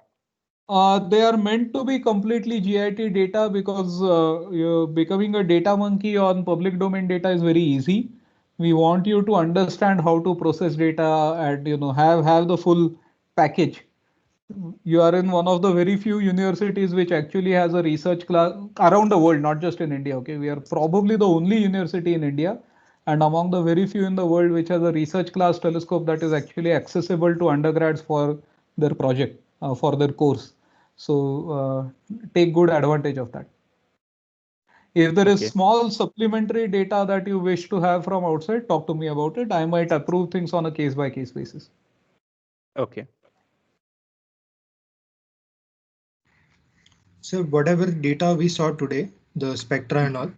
They are meant to be completely GIT data because becoming a data monkey on public domain data is very easy. We want you to understand how to process data and have the full package. You are in one of the very few universities which actually has a research class around the world, not just in India. Okay, we are probably the only university in India and among the very few in the world which has a research class telescope that is actually accessible to undergrads for their project, for their course. So take good advantage of that. If there is small supplementary data that you wish to have from outside, talk to me about it. I might approve things on a case-by-case basis. Okay. So whatever data we saw today, the spectra and all,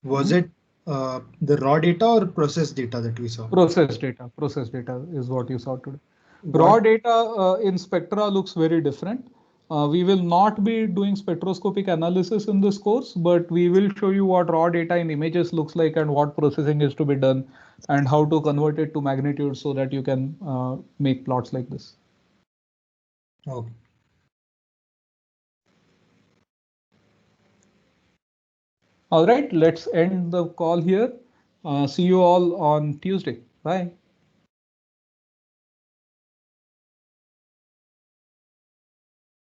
was it the raw data or processed data that we saw? Processed data. Processed data is what you saw today. Raw data in spectra looks very different. We will not be doing spectroscopic analysis in this course, but we will show you what raw data in images looks like and what processing is to be done and how to convert it to magnitude so that you can make plots like this. Okay. All right, let's end the call here. See you all on Tuesday. Bye.